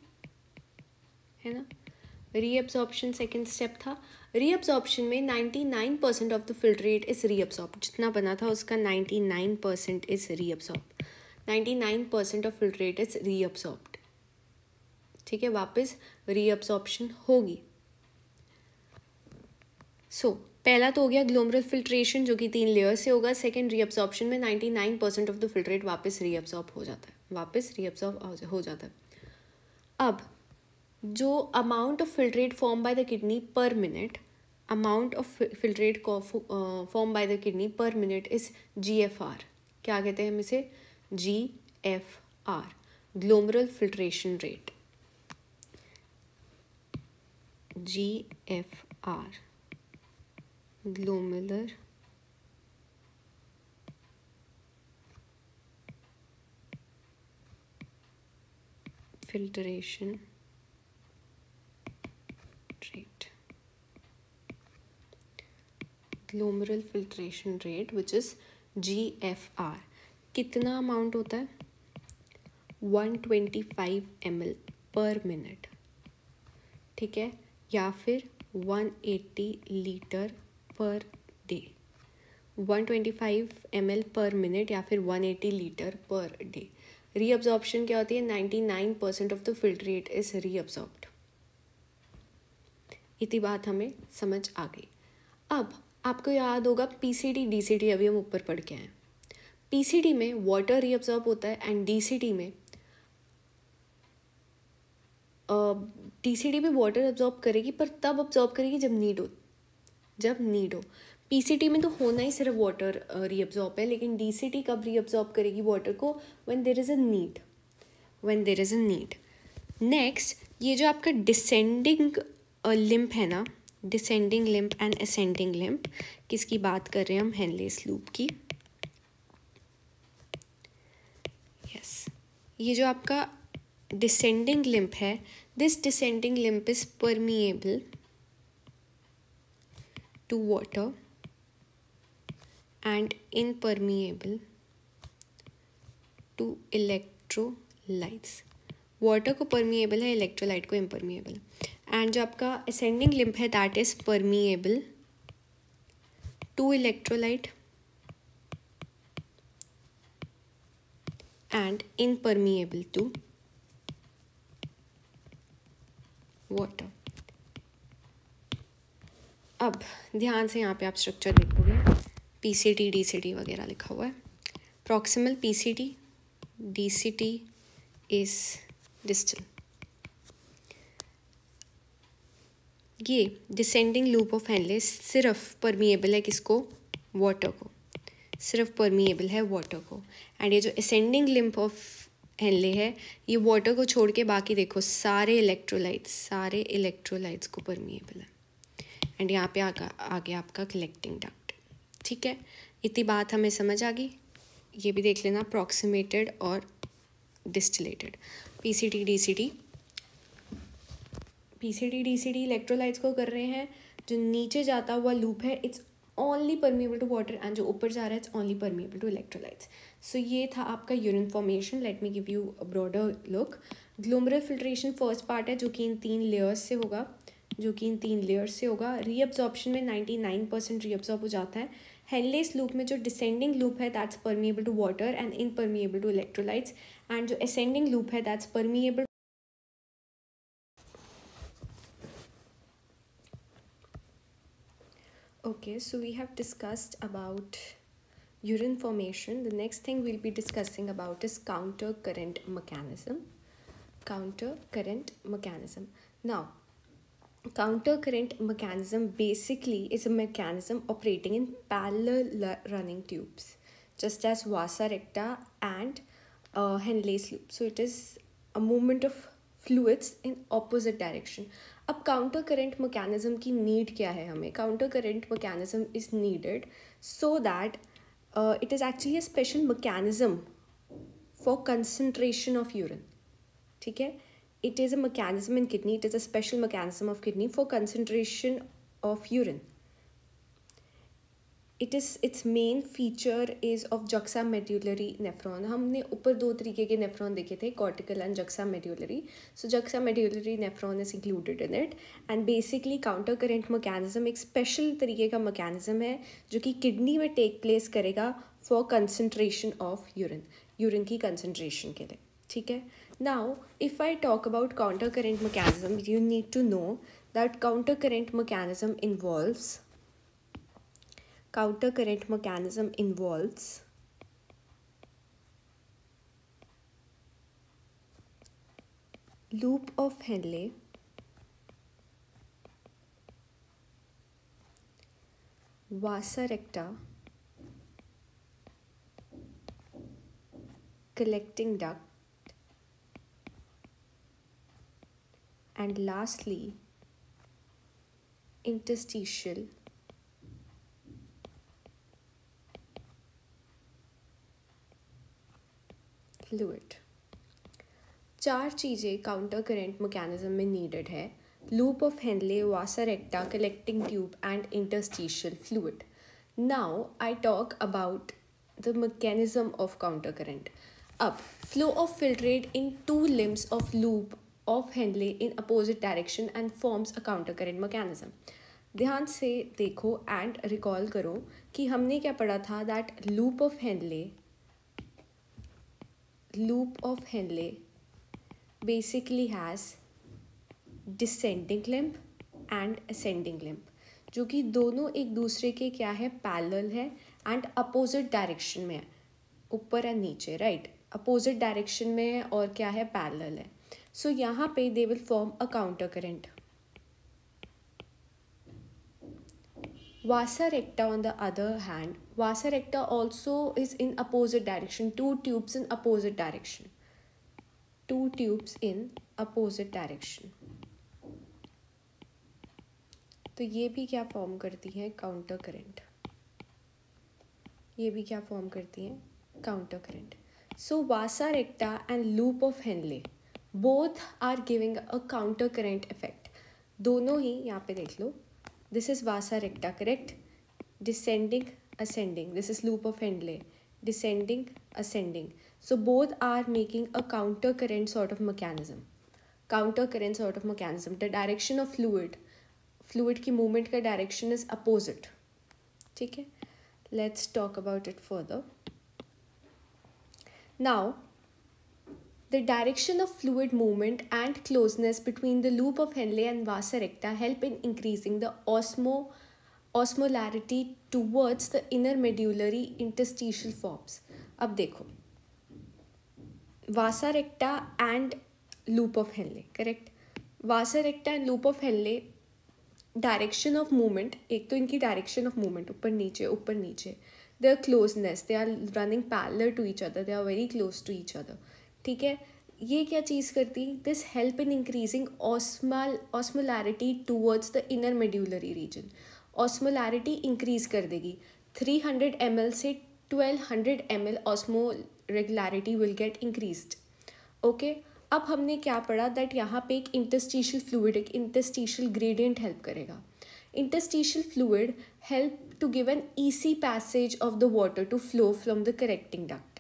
है ना. रीअब्जॉर्प्शन सेकेंड स्टेप था। रीअब्जॉर्प्शन में 99% of the filtrate is reabsorb, जितना बना था उसका 99% is reabsorb, 99% of filtrate is reabsorbed. ठीक है, वापस रीअब्जॉर्प्शन होगी। सो पहला तो हो गया ग्लोमरुलर फिल्ट्रेशन जो कि 3 लेयर से होगा। सेकेंड रीअब्जॉर्प्शन में 99% ऑफ द फिल्ट्रेट वापस रीअब्जॉर्ब हो जाता है, वापस रीअब्जॉर्ब हो जाता है। अब जो amount of filtrate form by the kidney per minute, amount of filtrate form by the kidney per minute is GFR। क्या कहते हैं हम इसे? GFR, glomerular filtration rate. GFR, glomerular filtration rate, glomerular filtration rate which is GFR। कितना amount होता है? 125 ml पर minute, ठीक है, या फिर 180 लीटर पर डे। 125 ml पर मिनट या फिर 180 लीटर पर डे। रीअब्जॉर्प्शन क्या होती है? 99% ऑफ द फिल्ट्रेट इज रीअब्जॉर्ब्ड। इतनी बात हमें समझ आ गई। अब आपको याद होगा PCT DCT अभी हम ऊपर पढ़ के आए। PCT में वाटर रीअब्जॉर्ब होता है एंड DCT में DCT भी वाटर अब्जॉर्ब करेगी, पर तब अब्जॉर्ब करेगी जब नीड हो, जब नीड हो। PCT में तो होना ही सिर्फ वाटर रीअब्जॉर्ब है, लेकिन DCT कब रीअब्जॉर्ब करेगी वाटर को? When there is a need, when there is a need. Next, ये जो आपका डिसेंडिंग लिम्प है ना, descending limb and ascending limb, किसकी बात कर रहे हैं हम? हेनलेस लूप की। यस, ये जो आपका डिसेंडिंग लिम्प है, this descending limb is permeable to water and impermeable to electrolytes। Water को परमिएबल है, इलेक्ट्रोलाइट को इम्परमिएबल। एंड जो आपका असेंडिंग लिम्प है that is permeable to electrolyte and impermeable to water. अब ध्यान से यहाँ पे आप स्ट्रक्चर देखोगे, PCT DCT वगैरह लिखा हुआ है। Proximal PCT, DCT is distal. ये डिसेंडिंग लूप ऑफ हेनले सिर्फ परमिएबल है किसको? वाटर को, सिर्फ परमिएबल है वाटर को। एंड ये जो असेंडिंग लिम्प ऑफ हेनले है, ये वाटर को छोड़ के बाकी देखो सारे इलेक्ट्रोलाइट्स को परमिएबल है। एंड यहाँ पे आगे आपका कलेक्टिंग डक्ट। ठीक है, इतनी बात हमें समझ आ गई। ये भी देख लेना, प्रॉक्सिमेटेड और डिस्टिलेटेड। PCT DCT इलेक्ट्रोलाइट्स को कर रहे हैं। जो नीचे जाता हुआ लूप है it's only permeable to water, and जो ऊपर जा रहा है it's only permeable to electrolytes. So ये था आपका urine formation. Let me give you a broader look. Glomerular filtration first part है जो कि इन 3 लेयर्स से होगा। रीअब्जॉर्प्शन में 99% रीअब्जॉर्ब हो जाता है। हेनलेस लूप में जो डिसेंडिंग लूप है that's permeable to water and impermeable to electrolytes, and जो असेंडिंग लूप है that's permeable. Okay, so we have discussed about urine formation. The next thing we'll be discussing about is counter current mechanism. Now, counter current mechanism basically is a mechanism operating in parallel running tubes, just as vasa recta and Henle's loop. So it is a movement of fluids in opposite direction. अब counter current mechanism की need क्या है हमें? Counter current mechanism is needed so that it is actually a special mechanism for concentration of urine. ठीक है, it is a mechanism in kidney, it is a special mechanism of kidney for concentration of urine. its main feature is of juxtamedullary nephron. हमने ऊपर दो तरीके के nephron देखे थे, cortical and juxtamedullary. So juxtamedullary nephron is included in it, and basically counter current mechanism एक special तरीके का mechanism है जो कि kidney में take place करेगा for concentration of urine की concentration के लिए, ठीक है. Now if I talk about counter current mechanism, you need to know that counter current mechanism involves loop of Henle, vasa recta, collecting duct, and lastly interstitial fluid. चार चीज़ें counter current mechanism में needed है: loop of Henle, vasa recta, collecting tube and interstitial fluid. Now I talk about the mechanism of counter current. अब flow of filtrate in two limbs of loop of Henle in opposite direction and forms a counter current mechanism. ध्यान से देखो and recall करो कि हमने क्या पढ़ा था, that loop of Henle basically has descending limb and ascending limb, जो कि दोनों एक दूसरे के क्या है, पैरेलल है एंड अपोजिट डायरेक्शन में है, ऊपर एंड नीचे, राइट, अपोजिट डायरेक्शन में है और क्या है, पैरेलल है. सो यहाँ पे they will form a counter current. Vasa recta on the other hand, vasa recta also is in opposite direction, two tubes in opposite direction. तो ये भी क्या फॉर्म करती है, counter current. So vasa recta and loop of Henle both are giving a counter current effect. दोनों ही यहाँ पे देख लो. This is vasa recta, correct? Descending, ascending. This is loop of Henle. Descending, ascending. So both are making a counter current sort of mechanism. The direction of fluid की movement का direction is opposite. ठीक है? Let's talk about it further. Now, the direction of fluid movement and closeness between the loop of Henle and vasa recta help in increasing the osmolarity towards the inner medullary interstitial forms. अब देखो, vasa recta and loop of Henle, correct? Vasa recta and loop of Henle, direction of movement, एक तो इनकी direction of movement ऊपर नीचे, their closeness, they are running parallel to each other, they are very close to each other. ठीक है, ये क्या चीज़ करती, this help in increasing osmolarity towards the inner medullary region. Osmolarity increase कर देगी. 300 ml से 1200 ml osmo regularity will get increased. Okay, अब हमने क्या पढ़ा, दैट यहाँ पे एक इंटरस्टिशियल फ्लूइड, एक इंटरस्टिशियल ग्रेडियंट हेल्प करेगा. Interstitial fluid help to give an easy passage of the water to flow from the collecting duct.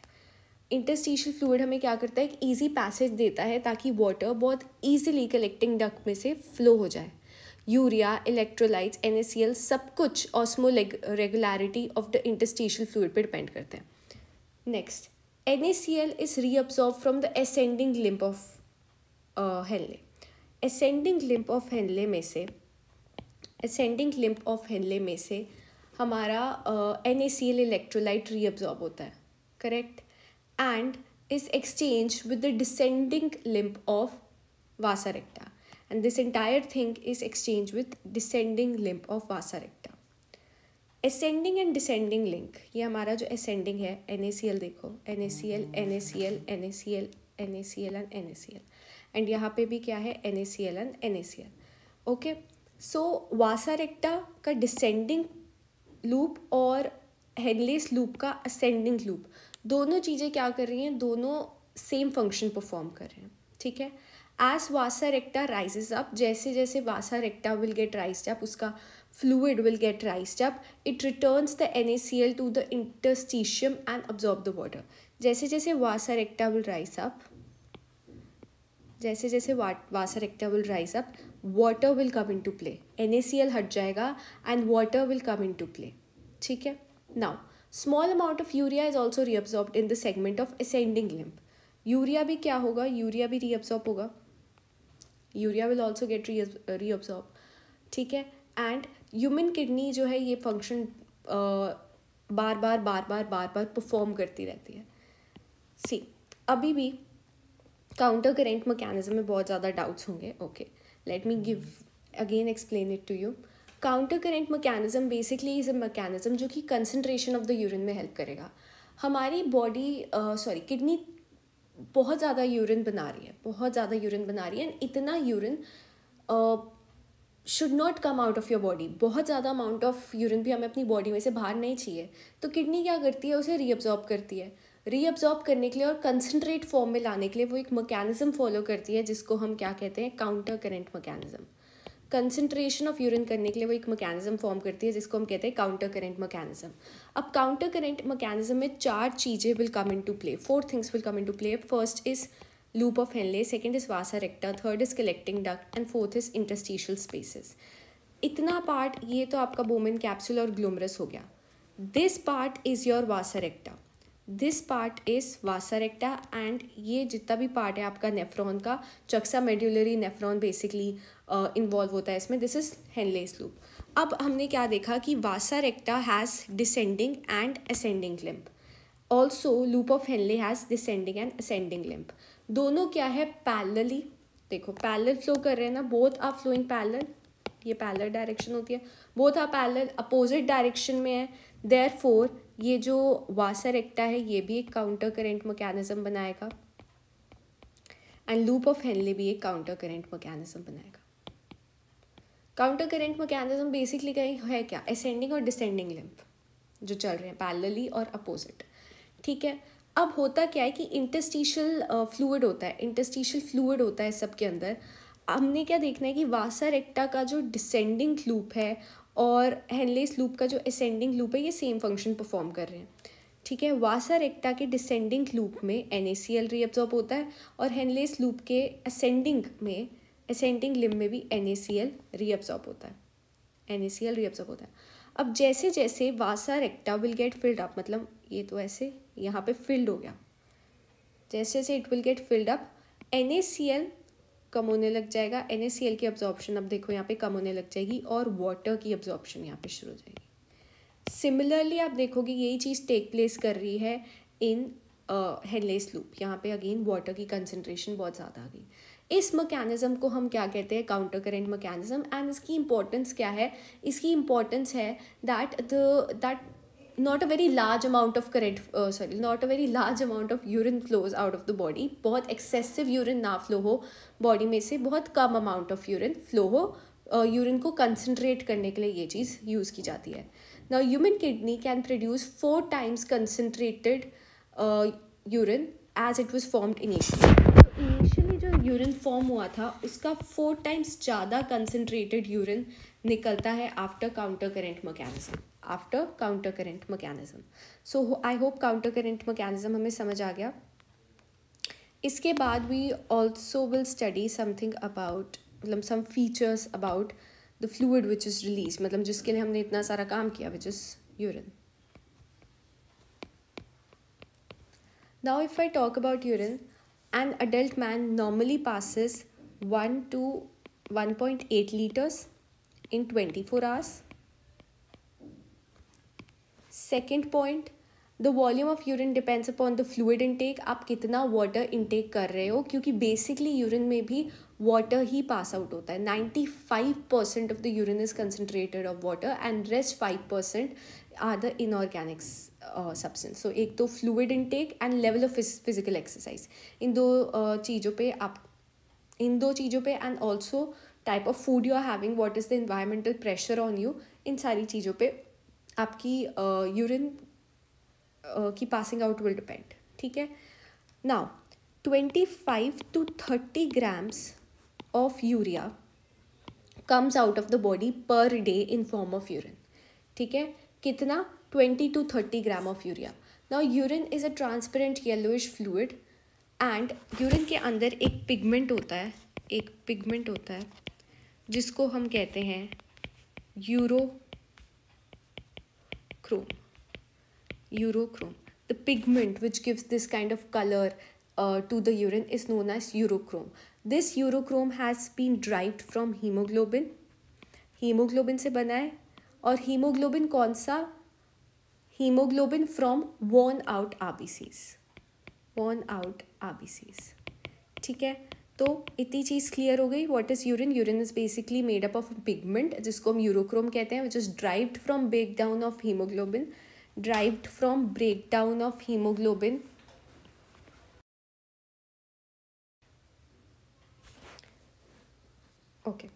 Interstitial fluid हमें क्या करता है, एक ईजी पैसेज देता है ताकि वाटर बहुत ईजिली कलेक्टिंग डक्ट में से फ्लो हो जाए. यूरिया, इलेक्ट्रोलाइट्स, NaCl सब कुछ osmo regularity of the interstitial fluid पर डिपेंड करते हैं. Next, NaCl is reabsorb from the ascending limb of Henle. Ascending limb of Henle में से हमारा NaCl इलेक्ट्रोलाइट रीअब्सॉर्ब होता है, correct, and is exchanged with the descending limb of vasa recta, and this entire thing is exchanged with descending limb of vasa recta. Ascending and descending link, ये हमारा जो ascending है, NaCl देखो, NaCl and NaCl, and यहाँ पे भी क्या है, NaCl and NaCl. Okay, so vasa recta का descending loop और हेनलेस लूप का ascending loop, दोनों चीज़ें क्या कर रही हैं, दोनों सेम फंक्शन परफॉर्म कर रहे हैं. ठीक है, as vasa recta rises up, जैसे जैसे vasa recta will get raised up, उसका fluid will get raised up. It returns the NaCl to the interstitium and absorb the water. जैसे जैसे vasa recta will rise up, जैसे जैसे vasa recta will rise up, water will come into play. NaCl हट जाएगा and water will come into play. ठीक है. Now small amount of urea is also reabsorbed in the segment of ascending limb. Urea भी क्या होगा, urea भी reabsorb होगा. Urea will also get reabsorb. ठीक है. एंड ह्यूमन किडनी जो है ये फंक्शन बार बार परफॉर्म करती रहती है. सी अभी भी काउंटर करेंट मैकेनिज्म में बहुत ज़्यादा डाउट्स होंगे. Okay, let me give again explain it to you. Counter current mechanism basically is a mechanism जो कि कंसनट्रेशन ऑफ द यूरिन में हेल्प करेगा. हमारी बॉडी किडनी बहुत ज़्यादा यूरिन बना रही है एंड इतना urine should not come out of your body. बहुत ज़्यादा अमाउंट ऑफ यूरिन भी हमें अपनी बॉडी में से बाहर नहीं चाहिए. तो किडनी क्या करती है, उसे रीअब्जॉर्ब करती है. रीअब्जॉर्ब करने के लिए और कंसनट्रेट फॉर्म में लाने के लिए वो एक मैकेनिज्म फॉलो करती है जिसको हम क्या कहते हैं, counter current mechanism. Concentration of urine करने के लिए वो एक मैकेनिज्म फॉर्म करती है जिसको हम कहते हैं काउंटर करेंट मैकेनिज्म. अब काउंटर करेंट मैकेनिज्म में 4 चीज़ें will come into play, 4 things will come into play. First is loop of Henle, second is vasa recta, third is collecting duct and fourth is interstitial spaces. इतना part ये तो आपका Bowman capsule और glomerulus हो गया. This part is your vasa recta, this part is vasa recta and ये जितना भी पार्ट है आपका नेफ्रॉन का, juxtamedullary nephron basically involve होता है इसमें. This is Henle's loop. अब हमने क्या देखा कि vasa recta has descending and ascending limb. Also loop of Henle has descending and ascending limb. दोनों क्या है, पैरेलली. देखो पैरेलल फ्लो कर रहे हैं ना, बोथ आर फ्लोइंग पैरेलल. ये पैरेलल डायरेक्शन होती है. Both are parallel, opposite direction में है. देयरफॉर ये जो वासा रेक्टा है ये भी एक काउंटर करेंट मैकेनिज्म बनाएगा एंड लूप ऑफ हेनले भी एक काउंटर करेंट मैकेनिज्म बनाएगा. काउंटर करेंट मैकेनिज्म बेसिकली कहीं है क्या, असेंडिंग और डिसेंडिंग लिम्ब जो चल रहे हैं पैरेलली और अपोजिट. ठीक है. अब होता क्या है कि इंटरस्टिशियल फ्लूइड होता है सबके अंदर. हमने क्या देखना है कि वासा रेक्टा का जो डिसेंडिंग लूप है और हेनलेस लूप का जो असेंडिंग लूप है ये सेम फंक्शन परफॉर्म कर रहे हैं. ठीक है. वासा रेक्टा के डिसेंडिंग लूप में NaCl रीअब्जॉर्ब होता है और हेनलेस लूप के असेंडिंग लिम्ब में भी NaCl रीअब्जॉर्ब होता है. अब जैसे जैसे vasa recta will get filled up, मतलब ये तो ऐसे यहाँ पे फिल्ड हो गया, जैसे जैसे it will get filled up NaCl कम होने लग जाएगा. NaCl की अब्जॉर्प्शन अब देखो यहाँ पे कम होने लग जाएगी और वाटर की अब्जॉर्प्शन यहाँ पे शुरू हो जाएगी. सिमिलरली आप देखोगे यही चीज़ टेक प्लेस कर रही है इन हेनलेस लूप. यहाँ पे अगेन वाटर की कंसनट्रेशन बहुत ज़्यादा आ गई. इस मैकेनिज्म को हम क्या कहते हैं, काउंटर करेंट मैकेनिज्म. एंड इसकी इंपॉर्टेंस क्या है, इसकी इंपॉर्टेंस है that not a very large amount of urine flows out of the body. बहुत excessive urine ना flow हो बॉडी में से, बहुत कम amount of urine flow हो. यूरिन को कंसनट्रेट करने के लिए ये चीज़ यूज़ की जाती है. Now human kidney can produce 4 times concentrated urine as it was formed initially. तो इनिशियली जो यूरिन फॉर्म हुआ था उसका 4 times ज़्यादा कंसनट्रेटेड यूरिन निकलता है after counter current mechanism. So I hope counter current mechanism हमें समझ आ गया. इसके बाद we also will study something about, मतलब some features about the fluid which is release, मतलब जिसके लिए हमने इतना सारा काम किया, which is urine. Now if I talk about urine, an adult man normally passes 1 to 1.8 liters in 24 hours. Second point, the volume of urine depends upon the fluid intake. आप कितना water intake कर रहे हो, क्योंकि basically urine में भी water ही pass out होता है. 95% of the urine is concentrated of water and rest 5% are the inorganic substance. So एक तो fluid intake and level of physical exercise, इन दो चीज़ों पे and also type of food you are having, what is the environmental pressure on you, इन सारी चीज़ों पे आपकी urine की पासिंग आउट विल डिपेंड. ठीक है. Now 25 to 30 grams of urea comes out of the body per day in form of urine. ठीक है, कितना? 20 to 30 gram of urea. Now urine is a transparent yellowish fluid and urine के अंदर एक pigment होता है, जिसको हम कहते हैं urochrome. The pigment which gives this kind of color to the urine is known as urochrome. This urochrome has been derived from hemoglobin. Haemoglobin से बना है. और हीमोग्लोबिन कौन सा? Haemoglobin from worn out RBCs. ठीक है, तो इतनी चीज़ क्लियर हो गई. What is urine? Urine is basically made up of pigment जिसको हम यूरोक्रोम कहते हैं, which is derived from breakdown of haemoglobin. Okay.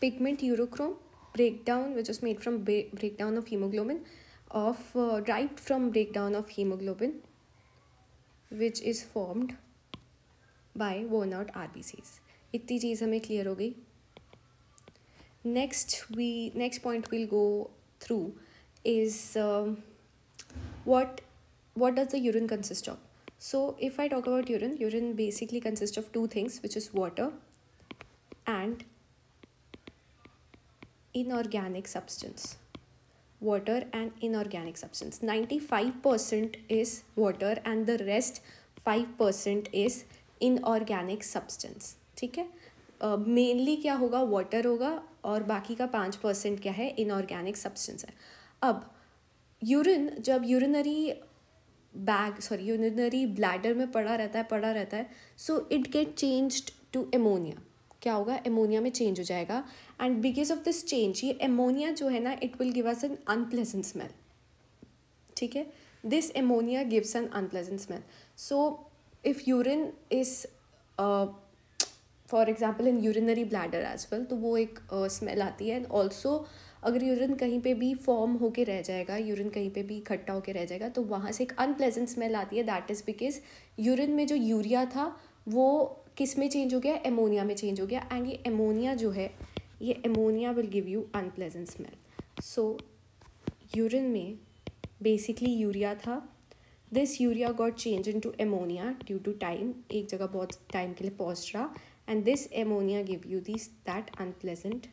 Pigment urochrome, breakdown which is made from breakdown of hemoglobin, derived from breakdown of hemoglobin, which is formed by worn out RBCs. इतनी चीज़ हमें clear हो गई. Next point we'll go through is what does the urine consist of? So if I talk about urine basically consists of two things, which is water and inorganic substance. 95% is water and the rest 5% is inorganic substance. ठीक है, mainly क्या होगा? Water होगा और बाकी का 5% क्या है? इनऑर्गेनिक सब्सटेंस है. अब यूरिन जब यूरिनरी ब्लैडर में पड़ा रहता है, so it get changed to ammonia. क्या होगा? एमोनिया में चेंज हो जाएगा. And because of this change, ये एमोनिया जो है ना, it will give us an unpleasant smell. ठीक है, this ammonia gives an unpleasant smell. So if urine is for example in urinary bladder as well, तो वो एक स्मेल आती है. एंड ऑल्सो अगर यूरिन कहीं पे भी फॉर्म होके रह जाएगा, यूरिन कहीं पे भी इकट्ठा होके रह जाएगा, तो वहाँ से एक अनप्लेजेंट स्मेल आती है. दैट इज़ बिकॉज यूरिन में जो यूरिया था वो किस में चेंज हो गया? एमोनिया में चेंज हो गया. एंड ये एमोनिया जो है, ये ammonia will give you unpleasant smell. So urine में बेसिकली यूरिया था. This urea got change into ammonia due to time. एक जगह बहुत टाइम के लिए पहुँच रहा. And this ammonia give you that unpleasant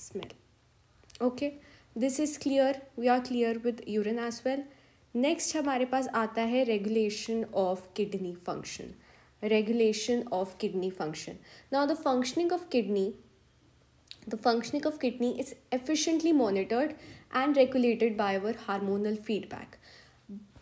smell. Okay, this is clear. We are clear with urine as well. Next हमारे पास आता है regulation of kidney function. Now the functioning of kidney is efficiently monitored and regulated by our hormonal feedback.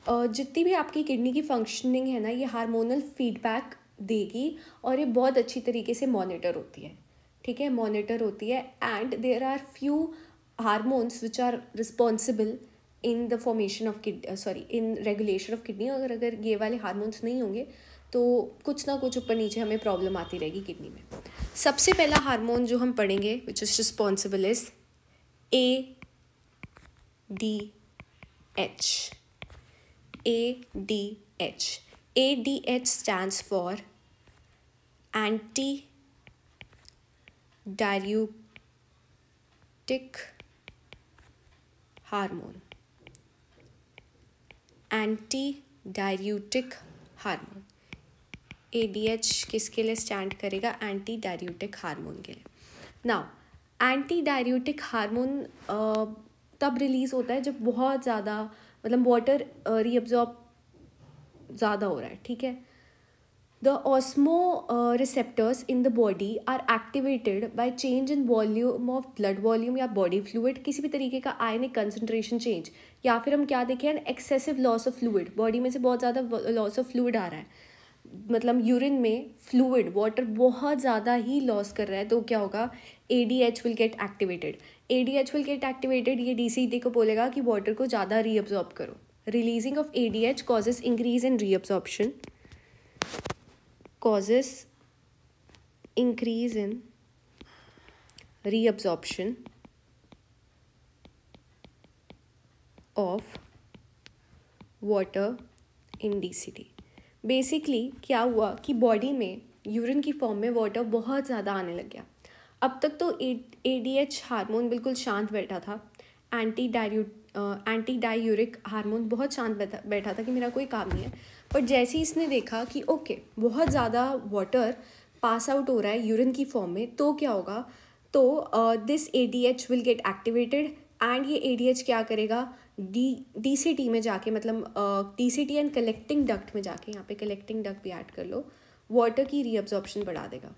जितनी भी आपकी kidney की functioning है ना, ये हार्मोनल फीडबैक देगी और ये बहुत अच्छी तरीके से मॉनिटर होती है. ठीक है, मॉनिटर होती है. And there are few hormones which are responsible in the formation of in regulation of kidney. अगर ये वाले हार्मोन्स नहीं होंगे तो कुछ ना कुछ ऊपर नीचे हमें प्रॉब्लम आती रहेगी किडनी में. सबसे पहला हार्मोन जो हम पढ़ेंगे which is responsible is ADH. ADH stands for antidiuretic hormone. ADH किसके लिए स्टैंड करेगा? एंटी डाययूरेटिक हार्मोन के लिए. नाउ एंटी डाययूरेटिक हार्मोन तब रिलीज़ होता है जब बहुत ज़्यादा मतलब वाटर रीअब्जॉर्ब ज़्यादा हो रहा है. ठीक है, the osmoreceptors in the body are activated by change in volume of blood volume या बॉडी फ्लूइड. किसी भी तरीके का आयनिक कंसनट्रेशन चेंज, या फिर हम क्या देखें, an excessive loss of fluid. Body में से बहुत ज़्यादा लॉस ऑफ फ्लूइड आ रहा है, मतलब यूरिन में फ्लूइड वाटर बहुत ज़्यादा ही लॉस कर रहा है. तो क्या होगा? ADH will get activated. ये DCT को बोलेगा कि वाटर को ज़्यादा रीअब्जॉर्ब करो. Releasing of ADH causes increase in reabsorption, of water in DCT. Basically क्या हुआ कि बॉडी में यूरिन की फॉर्म में वाटर बहुत ज़्यादा आने लग गया. अब तक तो ADH हार्मोन बिल्कुल शांत बैठा था, एंटी डायूरिक हार्मोन बहुत शांत बैठा था कि मेरा कोई काम नहीं है। पर जैसे ही इसने देखा कि ओके बहुत ज़्यादा वाटर पास आउट हो रहा है यूरिन की फॉर्म में, तो क्या होगा, तो this ADH will get activated and ये ADH क्या करेगा, DCT में जाके, मतलब DCT एंड कलेक्टिंग डक्ट में जाके, यहाँ पे कलेक्टिंग डक्ट भी ऐड कर लो, वाटर की रीअब्जॉर्प्शन बढ़ा देगा,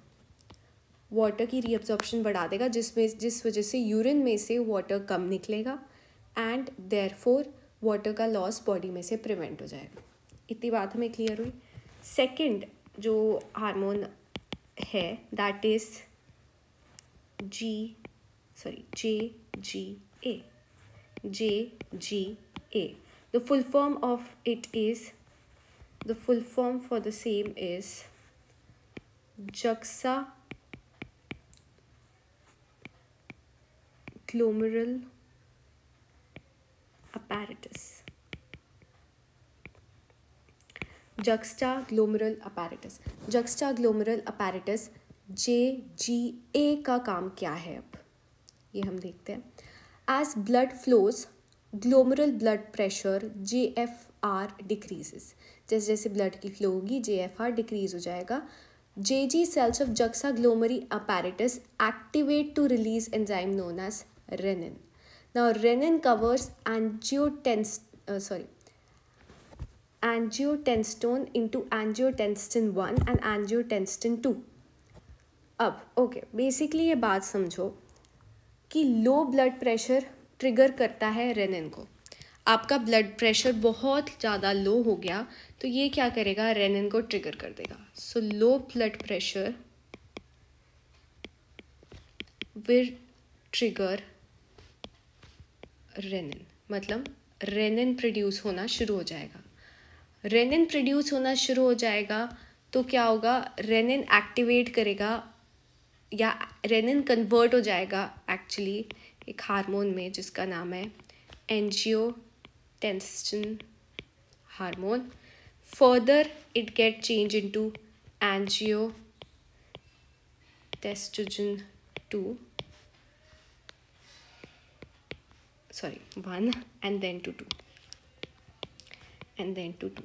वाटर की रीअब्जॉर्प्शन बढ़ा देगा, जिस वजह से यूरिन में से वाटर कम निकलेगा एंड देयरफॉर वाटर का लॉस बॉडी में से प्रिवेंट हो जाएगा। इतनी बात हमें क्लियर हुई। सेकंड जो हार्मोन है that is JGA. JGA. The full form for the same is juxtaglomerular apparatus. Juxtaglomerular apparatus JGA का काम क्या है, अब ये हम देखते हैं। As blood flows, glomerular blood pressure JFR decreases. जैसे जैसे ब्लड की फ्लो होगी JFR डिक्रीज हो जाएगा। JG cells of juxtaglomerular apparatus activate to release enzyme known as renin. Now renin covers angiotensine into angiotensin 1 and angiotensin 2. अब okay basically ये बात समझो कि लो ब्लड प्रेशर ट्रिगर करता है रेनिन को। आपका ब्लड प्रेशर बहुत ज़्यादा लो हो गया तो ये क्या करेगा, रेनिन को ट्रिगर कर देगा। So low blood pressure will trigger renin, मतलब रेनिन प्रोड्यूस होना शुरू हो जाएगा। रेनिन प्रोड्यूस होना शुरू हो जाएगा तो क्या होगा, रेनिन एक्टिवेट करेगा या रेनिन कन्वर्ट हो जाएगा एक्चुअली एक हार्मोन में जिसका नाम है angiotensin hormone. Further it get change into angiotensinogen 1 and then to 2 and then to 2।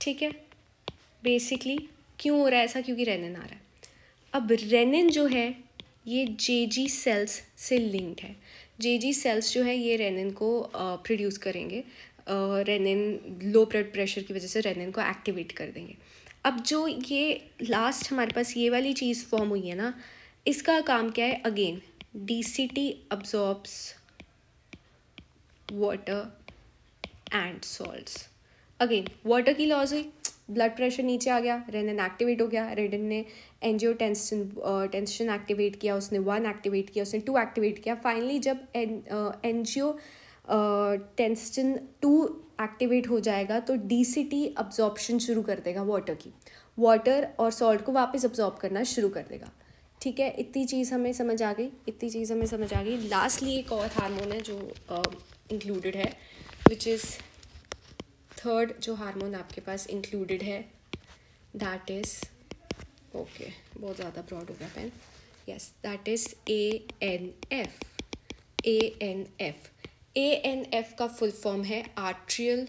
ठीक है, बेसिकली क्यों हो रहा है ऐसा, क्योंकि रेनिन आ रहा है। अब रेनिन जो है ये JG सेल्स से लिंक्ड है। JG सेल्स जो है ये रेनिन को प्रोड्यूस करेंगे, रेनिन लो ब्लड प्रेशर की वजह से रेनिन को एक्टिवेट कर देंगे। अब जो ये लास्ट हमारे पास ये वाली चीज़ फॉर्म हुई है ना, इसका काम क्या है, again DCT absorbs water and salts। Again water की लॉस हुई, ब्लड प्रेशर नीचे आ गया, रेनिन एक्टिवेट हो गया, रेनिन ने एंजियोटेंसिन एक्टिवेट किया, उसने 1 एक्टिवेट किया, उसने 2 एक्टिवेट किया। फाइनली जब एंजियोटेंसिन 2 एक्टिवेट हो जाएगा तो DCT अब्जॉर्प्शन शुरू कर देगा वाटर की, वाटर और सॉल्ट को वापस अब्जॉर्ब करना शुरू कर देगा। ठीक है, इतनी चीज़ हमें समझ आ गई। लास्टली एक और हार्मोन है जो इंक्लूडेड है, विच इज़ थर्ड जो हार्मोन आपके पास इंक्लूडेड है, दैट इज़ ओके बहुत ज़्यादा ब्रॉड हो गया pen, yes that is ANF का फुल फॉर्म है atrial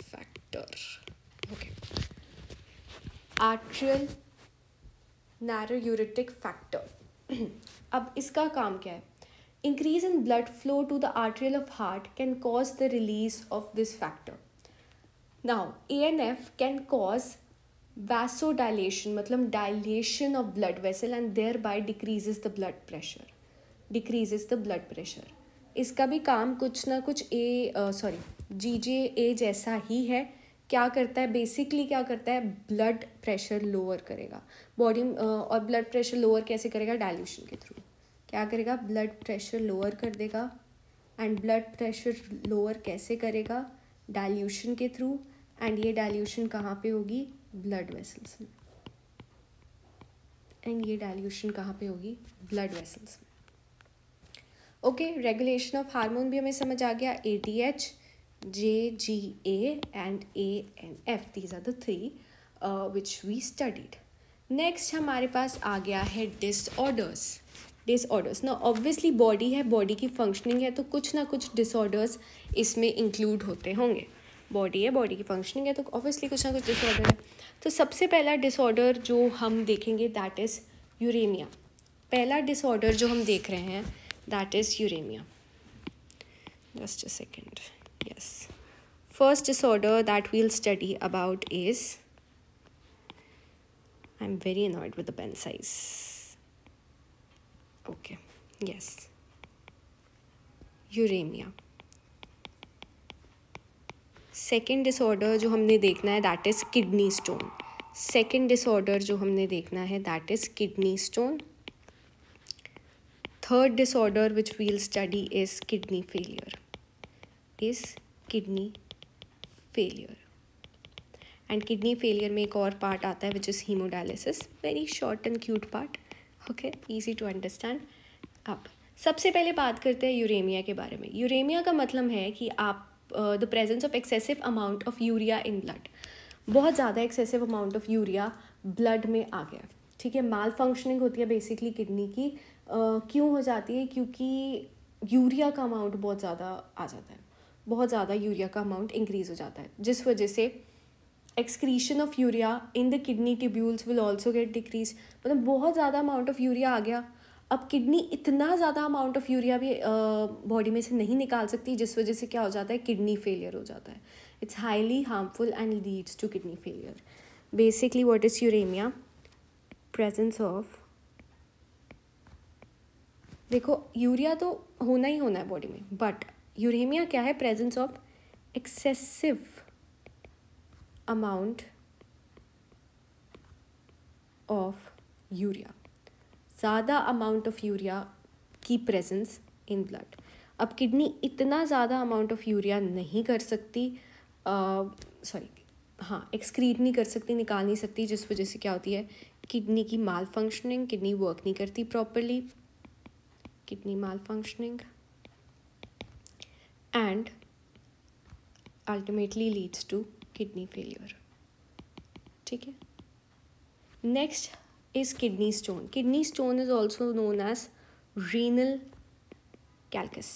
factor. Okay, atrial natriuretic factor. अब इसका काम क्या है, increase in blood flow to the atrial of heart can cause the release of this factor. Now ANF can cause vasodilation, मतलब dilation of blood vessel and there bye decreases the blood pressure. इसका भी काम कुछ ना कुछ GJA जैसा ही है। क्या करता है, बेसिकली क्या करता है, ब्लड प्रेशर लोअर करेगा बॉडी, और ब्लड प्रेशर लोअर कैसे करेगा, डाइल्यूशन के थ्रू। क्या करेगा, ब्लड प्रेशर लोअर कर देगा, एंड ब्लड प्रेशर लोअर कैसे करेगा, डाइल्यूशन के थ्रू, एंड ये डाइल्यूशन कहाँ पे होगी, ब्लड वेसल्स में, ओके, रेगुलेशन ऑफ हार्मोन भी हमें समझ आ गया, ADH, JGA and ANF. These are the three which we studied. Next हमारे पास आ गया है डिसऑर्डर्स ना ऑब्वियसली बॉडी है, बॉडी की फंक्शनिंग है, तो कुछ ना कुछ डिसऑर्डर्स इसमें इंक्लूड होते होंगे. बॉडी है, बॉडी की फंक्शनिंग है, तो ऑब्वियसली कुछ ना कुछ डिसऑर्डर है. तो सबसे पहला डिसऑर्डर जो हम देखेंगे दैट इज़ यूरेमिया. पहला डिसऑर्डर जो हम देख रहे हैं that is uraemia. Just a second. Yes, first disorder that we'll study about is, I'm very annoyed with the pen size. Okay, yes. Uremia. Second disorder जो हमने देखना है that is kidney stone. Second disorder जो हमने देखना है that is kidney stone. Third disorder which we'll study is kidney failure. And kidney failure में एक और पार्ट आता है which is haemodialysis. Very short and cute part. Okay, easy to understand. अब सबसे पहले बात करते हैं यूरेमिया के बारे में. यूरेमिया का मतलब है कि आप the presence of excessive amount of urea in blood. बहुत ज़्यादा excessive amount of urea blood में आ गया. ठीक है, माल फंक्शनिंग होती है बेसिकली किडनी की. क्यों हो जाती है? क्योंकि यूरिया का अमाउंट बहुत ज़्यादा आ जाता है, बहुत ज़्यादा यूरिया का अमाउंट इंक्रीज़ हो जाता है, जिस वजह से excretion of urea in the kidney tubules will also get decreased. मतलब बहुत ज़्यादा अमाउंट ऑफ यूरिया आ गया. अब किडनी इतना ज़्यादा अमाउंट ऑफ यूरिया भी बॉडी में से नहीं निकाल सकती, जिस वजह से क्या हो जाता है, किडनी फेलियर हो जाता है. It's highly harmful and leads to kidney failure. Basically what is uraemia? Presence of, देखो यूरिया तो होना ही होना है बॉडी में, बट यूरेमिया क्या है? Presence of excessive amount of urea. ज़्यादा अमाउंट ऑफ यूरिया की प्रेजेंस इन ब्लड. अब किडनी इतना ज़्यादा अमाउंट ऑफ यूरिया नहीं कर सकती, एक्सक्रीट नहीं कर सकती, निकाल नहीं सकती, जिस वजह से क्या होती है, किडनी की माल फंक्शनिंग, किडनी वर्क नहीं करती properly, kidney malfunctioning and ultimately leads to kidney failure. ठीक है. Next is kidney stone. Kidney stone is also known as renal calculus.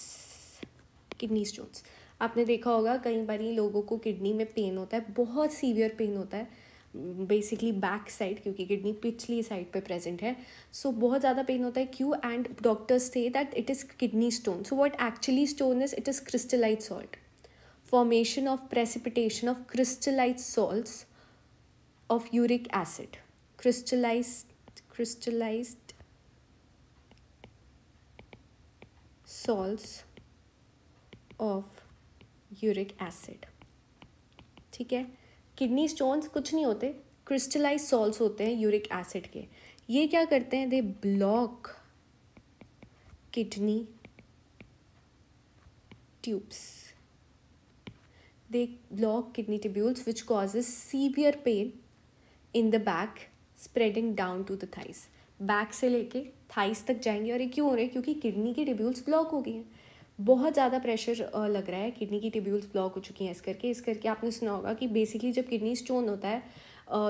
Kidney stones आपने देखा होगा, कई बार लोगों को किडनी में पेन होता है, बहुत सीवियर पेन होता है, बेसिकली बैक साइड, क्योंकि किडनी पिछली साइड पे प्रेजेंट है. सो बहुत ज़्यादा पेन होता है. क्यों? And doctors say that it is kidney stone. So what actually stone is? It is crystallised salt. Formation of precipitation of crystallized salts of uric acid. Crystallized salts of uric acid. ठीक है. Kidney stones कुछ नहीं होते, crystallise salts होते हैं uric acid के. ये क्या करते हैं? They block kidney tubes. They block kidney tubules which causes severe pain in the back spreading down to the thighs. Back से लेके थाइस तक जाएंगे. और ये क्यों हो रहा है? क्योंकि किडनी की ट्यूब्यूल्स ब्लॉक हो गई हैं. बहुत ज़्यादा प्रेशर लग रहा है, किडनी की ट्यूब्यूल्स ब्लॉक हो चुकी हैं. इस करके आपने सुना होगा कि बेसिकली जब किडनी स्टोन होता है,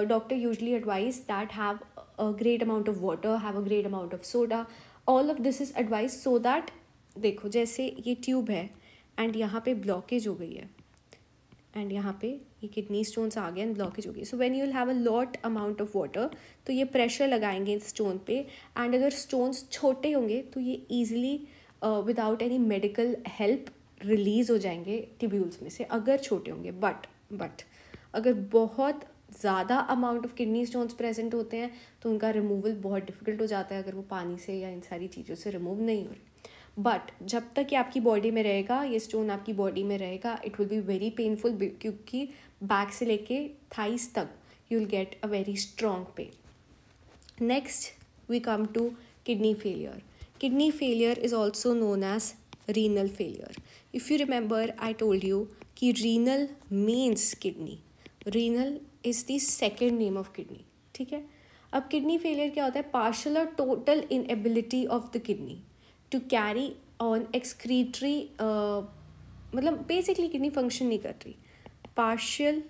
doctor usually advise that have a great amount of water, have a great amount of soda. All of this is advise so that, देखो जैसे ये ट्यूब है एंड यहाँ पे ब्लॉकेज हो गई है, एंड यहाँ पे ये किडनी स्टोन्स आ गए एंड ब्लॉकेज हो गई. So when you will have a lot amount of water, तो ये प्रेशर लगाएंगे इस स्टोन पे. एंड अगर स्टोन्स छोटे होंगे तो ये easily without any medical help release हो जाएंगे ट्यूब्यूल्स में से, अगर छोटे होंगे. बट अगर बहुत ज़्यादा amount of kidney stones present होते हैं तो उनका रिमूवल बहुत डिफिकल्ट हो जाता है, अगर वो पानी से या इन सारी चीज़ों से रिमूव नहीं हो रही. बट जब तक ये आपकी बॉडी में रहेगा, ये स्टोन आपकी बॉडी में रहेगा, it will be very painful, क्योंकि बैक से लेके थाइस तक you will get a very strong pain. Next we come to kidney failure. Kidney failure is also known as renal failure. If you remember I told you कि renal means kidney. Renal is the second name of kidney. ठीक है. अब kidney failure क्या होता है? Partial और total inability of the kidney to carry on excretory मतलब basically kidney function नहीं कर रही, पार्शियल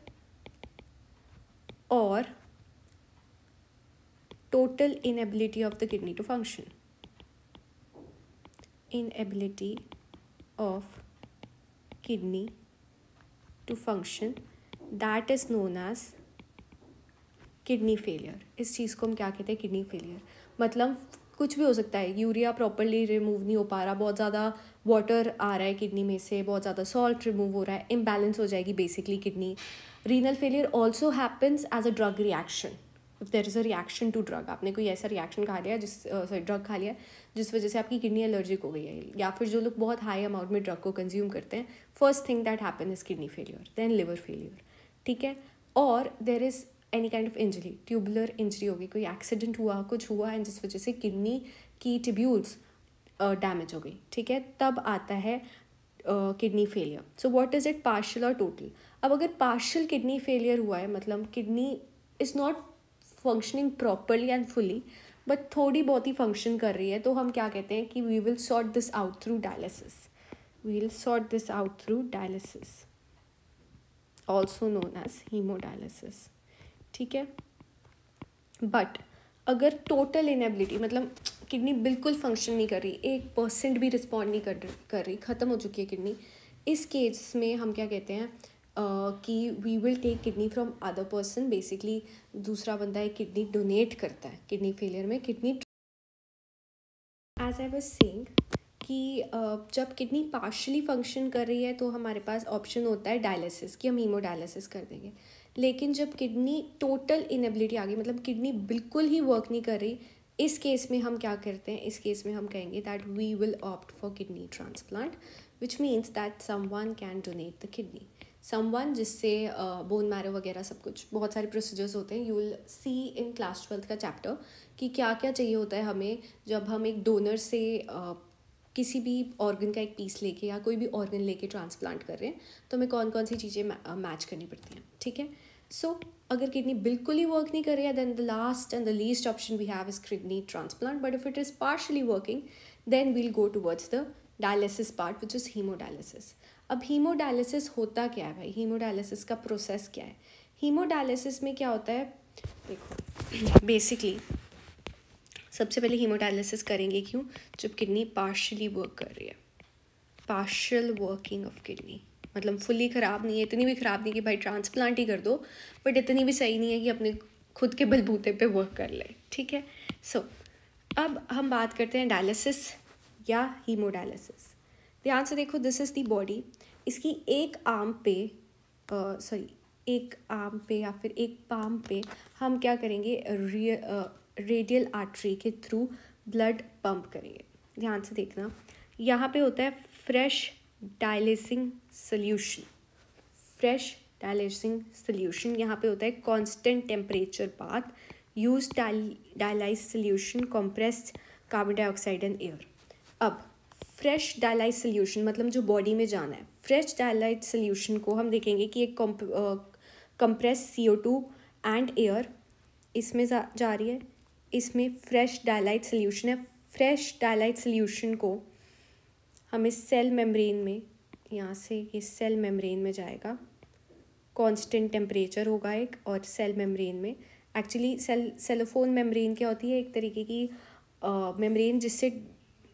और total inability of the kidney to function. Inability of kidney to function, that is known as kidney failure. इस चीज़ को हम क्या कहते हैं, किडनी फेलियर. मतलब कुछ भी हो सकता है, यूरिया प्रॉपरली रिमूव नहीं हो पा रहा, बहुत ज़्यादा वाटर आ रहा है किडनी में से, बहुत ज़्यादा सॉल्ट रिमूव हो रहा है, इम्बैलेंस हो जाएगी basically kidney. Renal failure also happens as a drug reaction. If there is a reaction to drug, आपने कोई ऐसा रिएक्शन खा लिया ड्रग खा लिया जिस वजह से आपकी किडनी एलर्जिक हो गई है, या फिर जो लोग बहुत हाई अमाउंट में ड्रग को कंज्यूम करते हैं, first thing that happen is kidney failure, then liver failure. ठीक है. और there is any kind of injury, tubular injury होगी, कोई एक्सीडेंट हुआ, कुछ हुआ एंड जिस वजह से किडनी की ट्यूब्यूल्स डैमेज हो गई. ठीक है. तब आता है kidney failure. So what is it, partial और टोटल. अब अगर पार्शियल किडनी फेलियर हुआ है, मतलब kidney is not functioning properly and fully, but थोड़ी बहुत ही फंक्शन कर रही है, तो हम क्या कहते हैं कि we will sort this out through dialysis. We will sort this out through dialysis, also known as haemodialysis. ठीक है. बट अगर टोटल इनएबिलिटी, मतलब किडनी बिल्कुल फंक्शन नहीं कर रही, 1% भी रिस्पॉन्ड नहीं कर रही, ख़त्म हो चुकी है किडनी, इस केस में हम क्या कहते हैं कि we will take kidney from other person. Basically दूसरा बंदा एक किडनी डोनेट करता है किडनी फेलियर में. Kidney, as I was saying कि जब किडनी पार्शली फंक्शन कर रही है तो हमारे पास ऑप्शन होता है डायलिसिस, कि हम हीमोडायलिसिस कर देंगे. लेकिन जब किडनी टोटल इनएबिलिटी आ गई, मतलब किडनी बिल्कुल ही वर्क नहीं कर रही, इस केस में हम क्या करते हैं, इस केस में हम कहेंगे that we will opt for kidney transplant, which means that someone can donate the kidney. Someone जिससे बोन मैरो वगैरह सब कुछ, बहुत सारे प्रोसीजर्स होते हैं. You will see in class 12 का चैप्टर कि क्या क्या चाहिए होता है हमें जब हम एक डोनर से किसी भी ऑर्गन का एक पीस लेके या कोई भी ऑर्गन लेके ट्रांसप्लांट कर रहे हैं, तो हमें कौन कौन सी चीज़ें मैच करनी पड़ती हैं. ठीक है. सो अगर किडनी बिल्कुल ही वर्क नहीं कर रही है, then the last and the least option we have is kidney transplant. But if it is partially working, then we'll go towards the dialysis part, which is haemodialysis. अब हीमोडायलिसिस होता क्या है भाई, हीमोडायलिसिस का प्रोसेस क्या है. Haemodialysis में क्या होता है, देखो बेसिकली सबसे पहले हीमोडायलिसिस करेंगे क्यों, जब किडनी पार्शली वर्क कर रही है. पार्शियल वर्किंग ऑफ किडनी मतलब फुली ख़राब नहीं है, इतनी भी ख़राब नहीं कि भाई ट्रांसप्लांट ही कर दो, बट इतनी भी सही नहीं है कि अपने खुद के बलबूते पे वर्क कर ले. ठीक है. सो अब हम बात करते हैं डायलिसिस या हीमोडायलिसिस. ध्यान से देखो, दिस इज़ दी बॉडी. इसकी एक आर्म पे एक आर्म पे या फिर एक पाम पे हम क्या करेंगे, रेडियल आर्टरी के थ्रू ब्लड पंप करेंगे. ध्यान से देखना, यहाँ पे होता है fresh dialysing solution. Fresh dialysing solution यहाँ पे होता है constant temperature bath, use dialyse solution, compressed carbon dioxide and air. अब फ्रेश डायलाइज सोल्यूशन मतलब जो बॉडी में जाना है, फ्रेश डायलाइज सोल्यूशन को हम देखेंगे कि एक कंप्रेस CO2 एंड एयर इसमें जा रही है, इसमें फ्रेश डायलाइज सोल्यूशन है. फ्रेश डायलाइज सोल्यूशन को हमें सेल मेम्ब्रेन में, यहाँ से ये सेल मेम्ब्रेन में जाएगा, कांस्टेंट टेम्परेचर होगा एक, और सेल मेम्ब्रेन में एक्चुअली सेलोफोन मेम्ब्रेन क्या होती है, एक तरीके की मेम्ब्रेन जिससे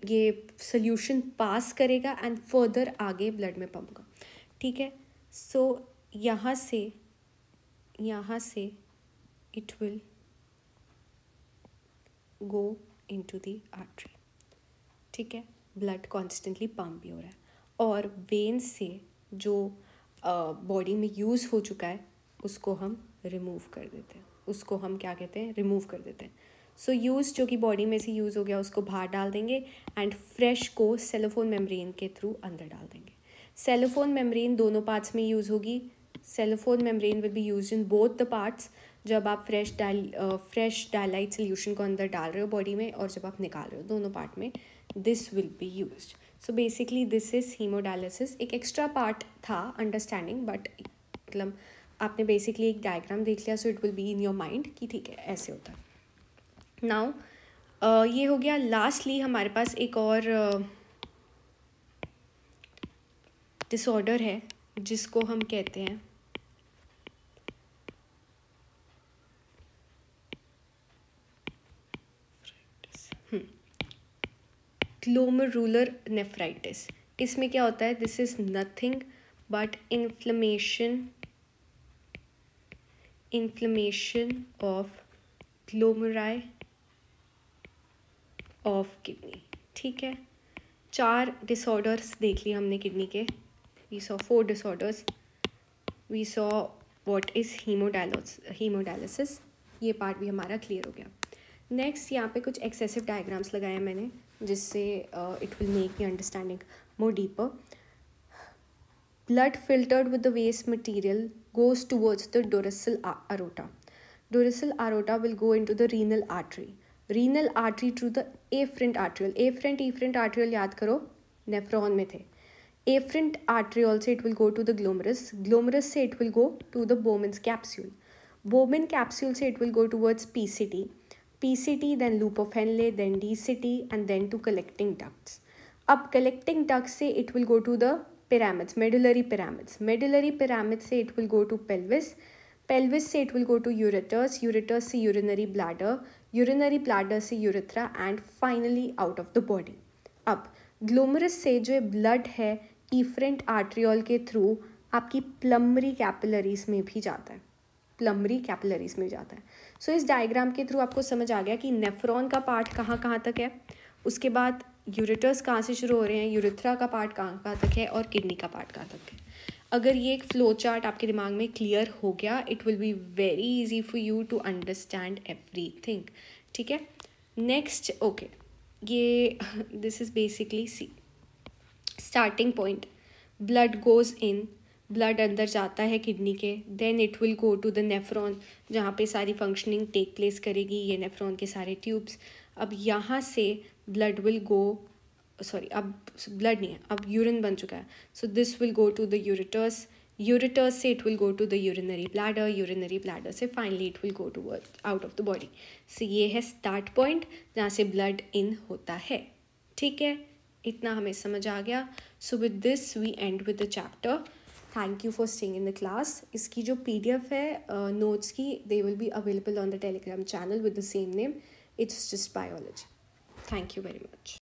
ये सोल्यूशन पास करेगा एंड फर्दर आगे ब्लड में पंप होगा. ठीक है. सो यहाँ से it will go into the artery. ठीक है. ब्लड कॉन्स्टेंटली पंप भी हो रहा है, और वेन से जो बॉडी में यूज़ हो चुका है उसको हम रिमूव कर देते हैं. उसको हम क्या कहते हैं, रिमूव कर देते हैं. सो यूज़ जो कि बॉडी में से यूज़ हो गया उसको बाहर डाल देंगे एंड फ्रेश को सेलोफोन मेम्ब्रेन के थ्रू अंदर डाल देंगे. सेलोफोन मेम्ब्रेन दोनों पार्ट्स में यूज़ होगी. Cellphone membrane will be use in both the parts. जब आप फ्रेश डायलाइट सोल्यूशन को अंदर डाल रहे हो बॉडी में, और जब आप निकाल रहे हो, दोनों पार्ट में this will be used. So basically this is haemodialysis. एक एक्स्ट्रा पार्ट था अंडरस्टैंडिंग, बट मतलब आपने बेसिकली एक डायग्राम देख लिया, so it will be in your mind कि ठीक है ऐसे होता है. नाउ ये हो गया. लास्टली हमारे पास एक और डिसऑर्डर है जिसको हम कहते हैं ग्लोमेरुलर नेफ्राइटिस। इसमें क्या होता है, this is nothing but inflammation of glomeruli of kidney. ठीक है, 4 डिसऑर्डर्स देख लिए हमने किडनी के। We saw 4 disorders, we saw what is haemodialysis, ये पार्ट भी हमारा क्लियर हो गया। नेक्स्ट यहाँ पे कुछ एक्सेसिव डायग्राम्स लगाए हैं मैंने, जिससे it will make the understanding more deeper. Blood filtered with the waste material goes towards the dorsal aorta. Dorsal aorta will go into the renal artery. Renal artery through the afferent arteriole. Efferent arteriole याद करो, nephron में थे. Afferent arteriole से it will go to the glomerus. Glomerus से it will go to the Bowman's capsule. Bowman capsule से it will go towards PCT. PCT, then loop of Henle, then DCT, and then to collecting ducts. अब collecting ducts से it will go to the pyramids, medullary pyramids. Medullary pyramids से it will go to pelvis. Pelvis से it will go to ureters. Ureters से urinary bladder. Urinary bladder से urethra and finally out of the body. अब glomerus से जो blood है efferent arteriole के through आपकी plumary capillaries में भी जाता है, प्लमरी कैपिलरीज में जाता है। सो इस डायग्राम के थ्रू आपको समझ आ गया कि नेफ्रॉन का पार्ट कहाँ कहाँ तक है, उसके बाद यूरेटर्स कहाँ से शुरू हो रहे हैं, यूरेथ्रा का पार्ट कहाँ कहाँ तक है और किडनी का पार्ट कहाँ तक है। अगर ये एक फ्लो चार्ट आपके दिमाग में क्लियर हो गया, it will be very easy for you to understand everything. ठीक है, नेक्स्ट ओके, ये this is basically see starting point. Blood goes in, blood अंदर जाता है किडनी के, then it will go to the nephron जहाँ पे सारी फंक्शनिंग टेक प्लेस करेगी, ये नेफ्रॉन के सारे ट्यूब्स। अब यहाँ से ब्लड विल गो, सॉरी अब ब्लड नहीं है, अब यूरिन बन चुका है, so this will go to the ureters. Ureters से it will go to the urinary bladder, urinary bladder से finally it will go to out of the body. So ये है स्टार्ट पॉइंट जहाँ से ब्लड इन होता है। ठीक है, इतना हमें समझ आ गया। So with this we end with the chapter. Thank you for staying in the class. इसकी जो PDF है नोट्स की, they will be available on the Telegram channel with the same name, it's just biology. Thank you very much.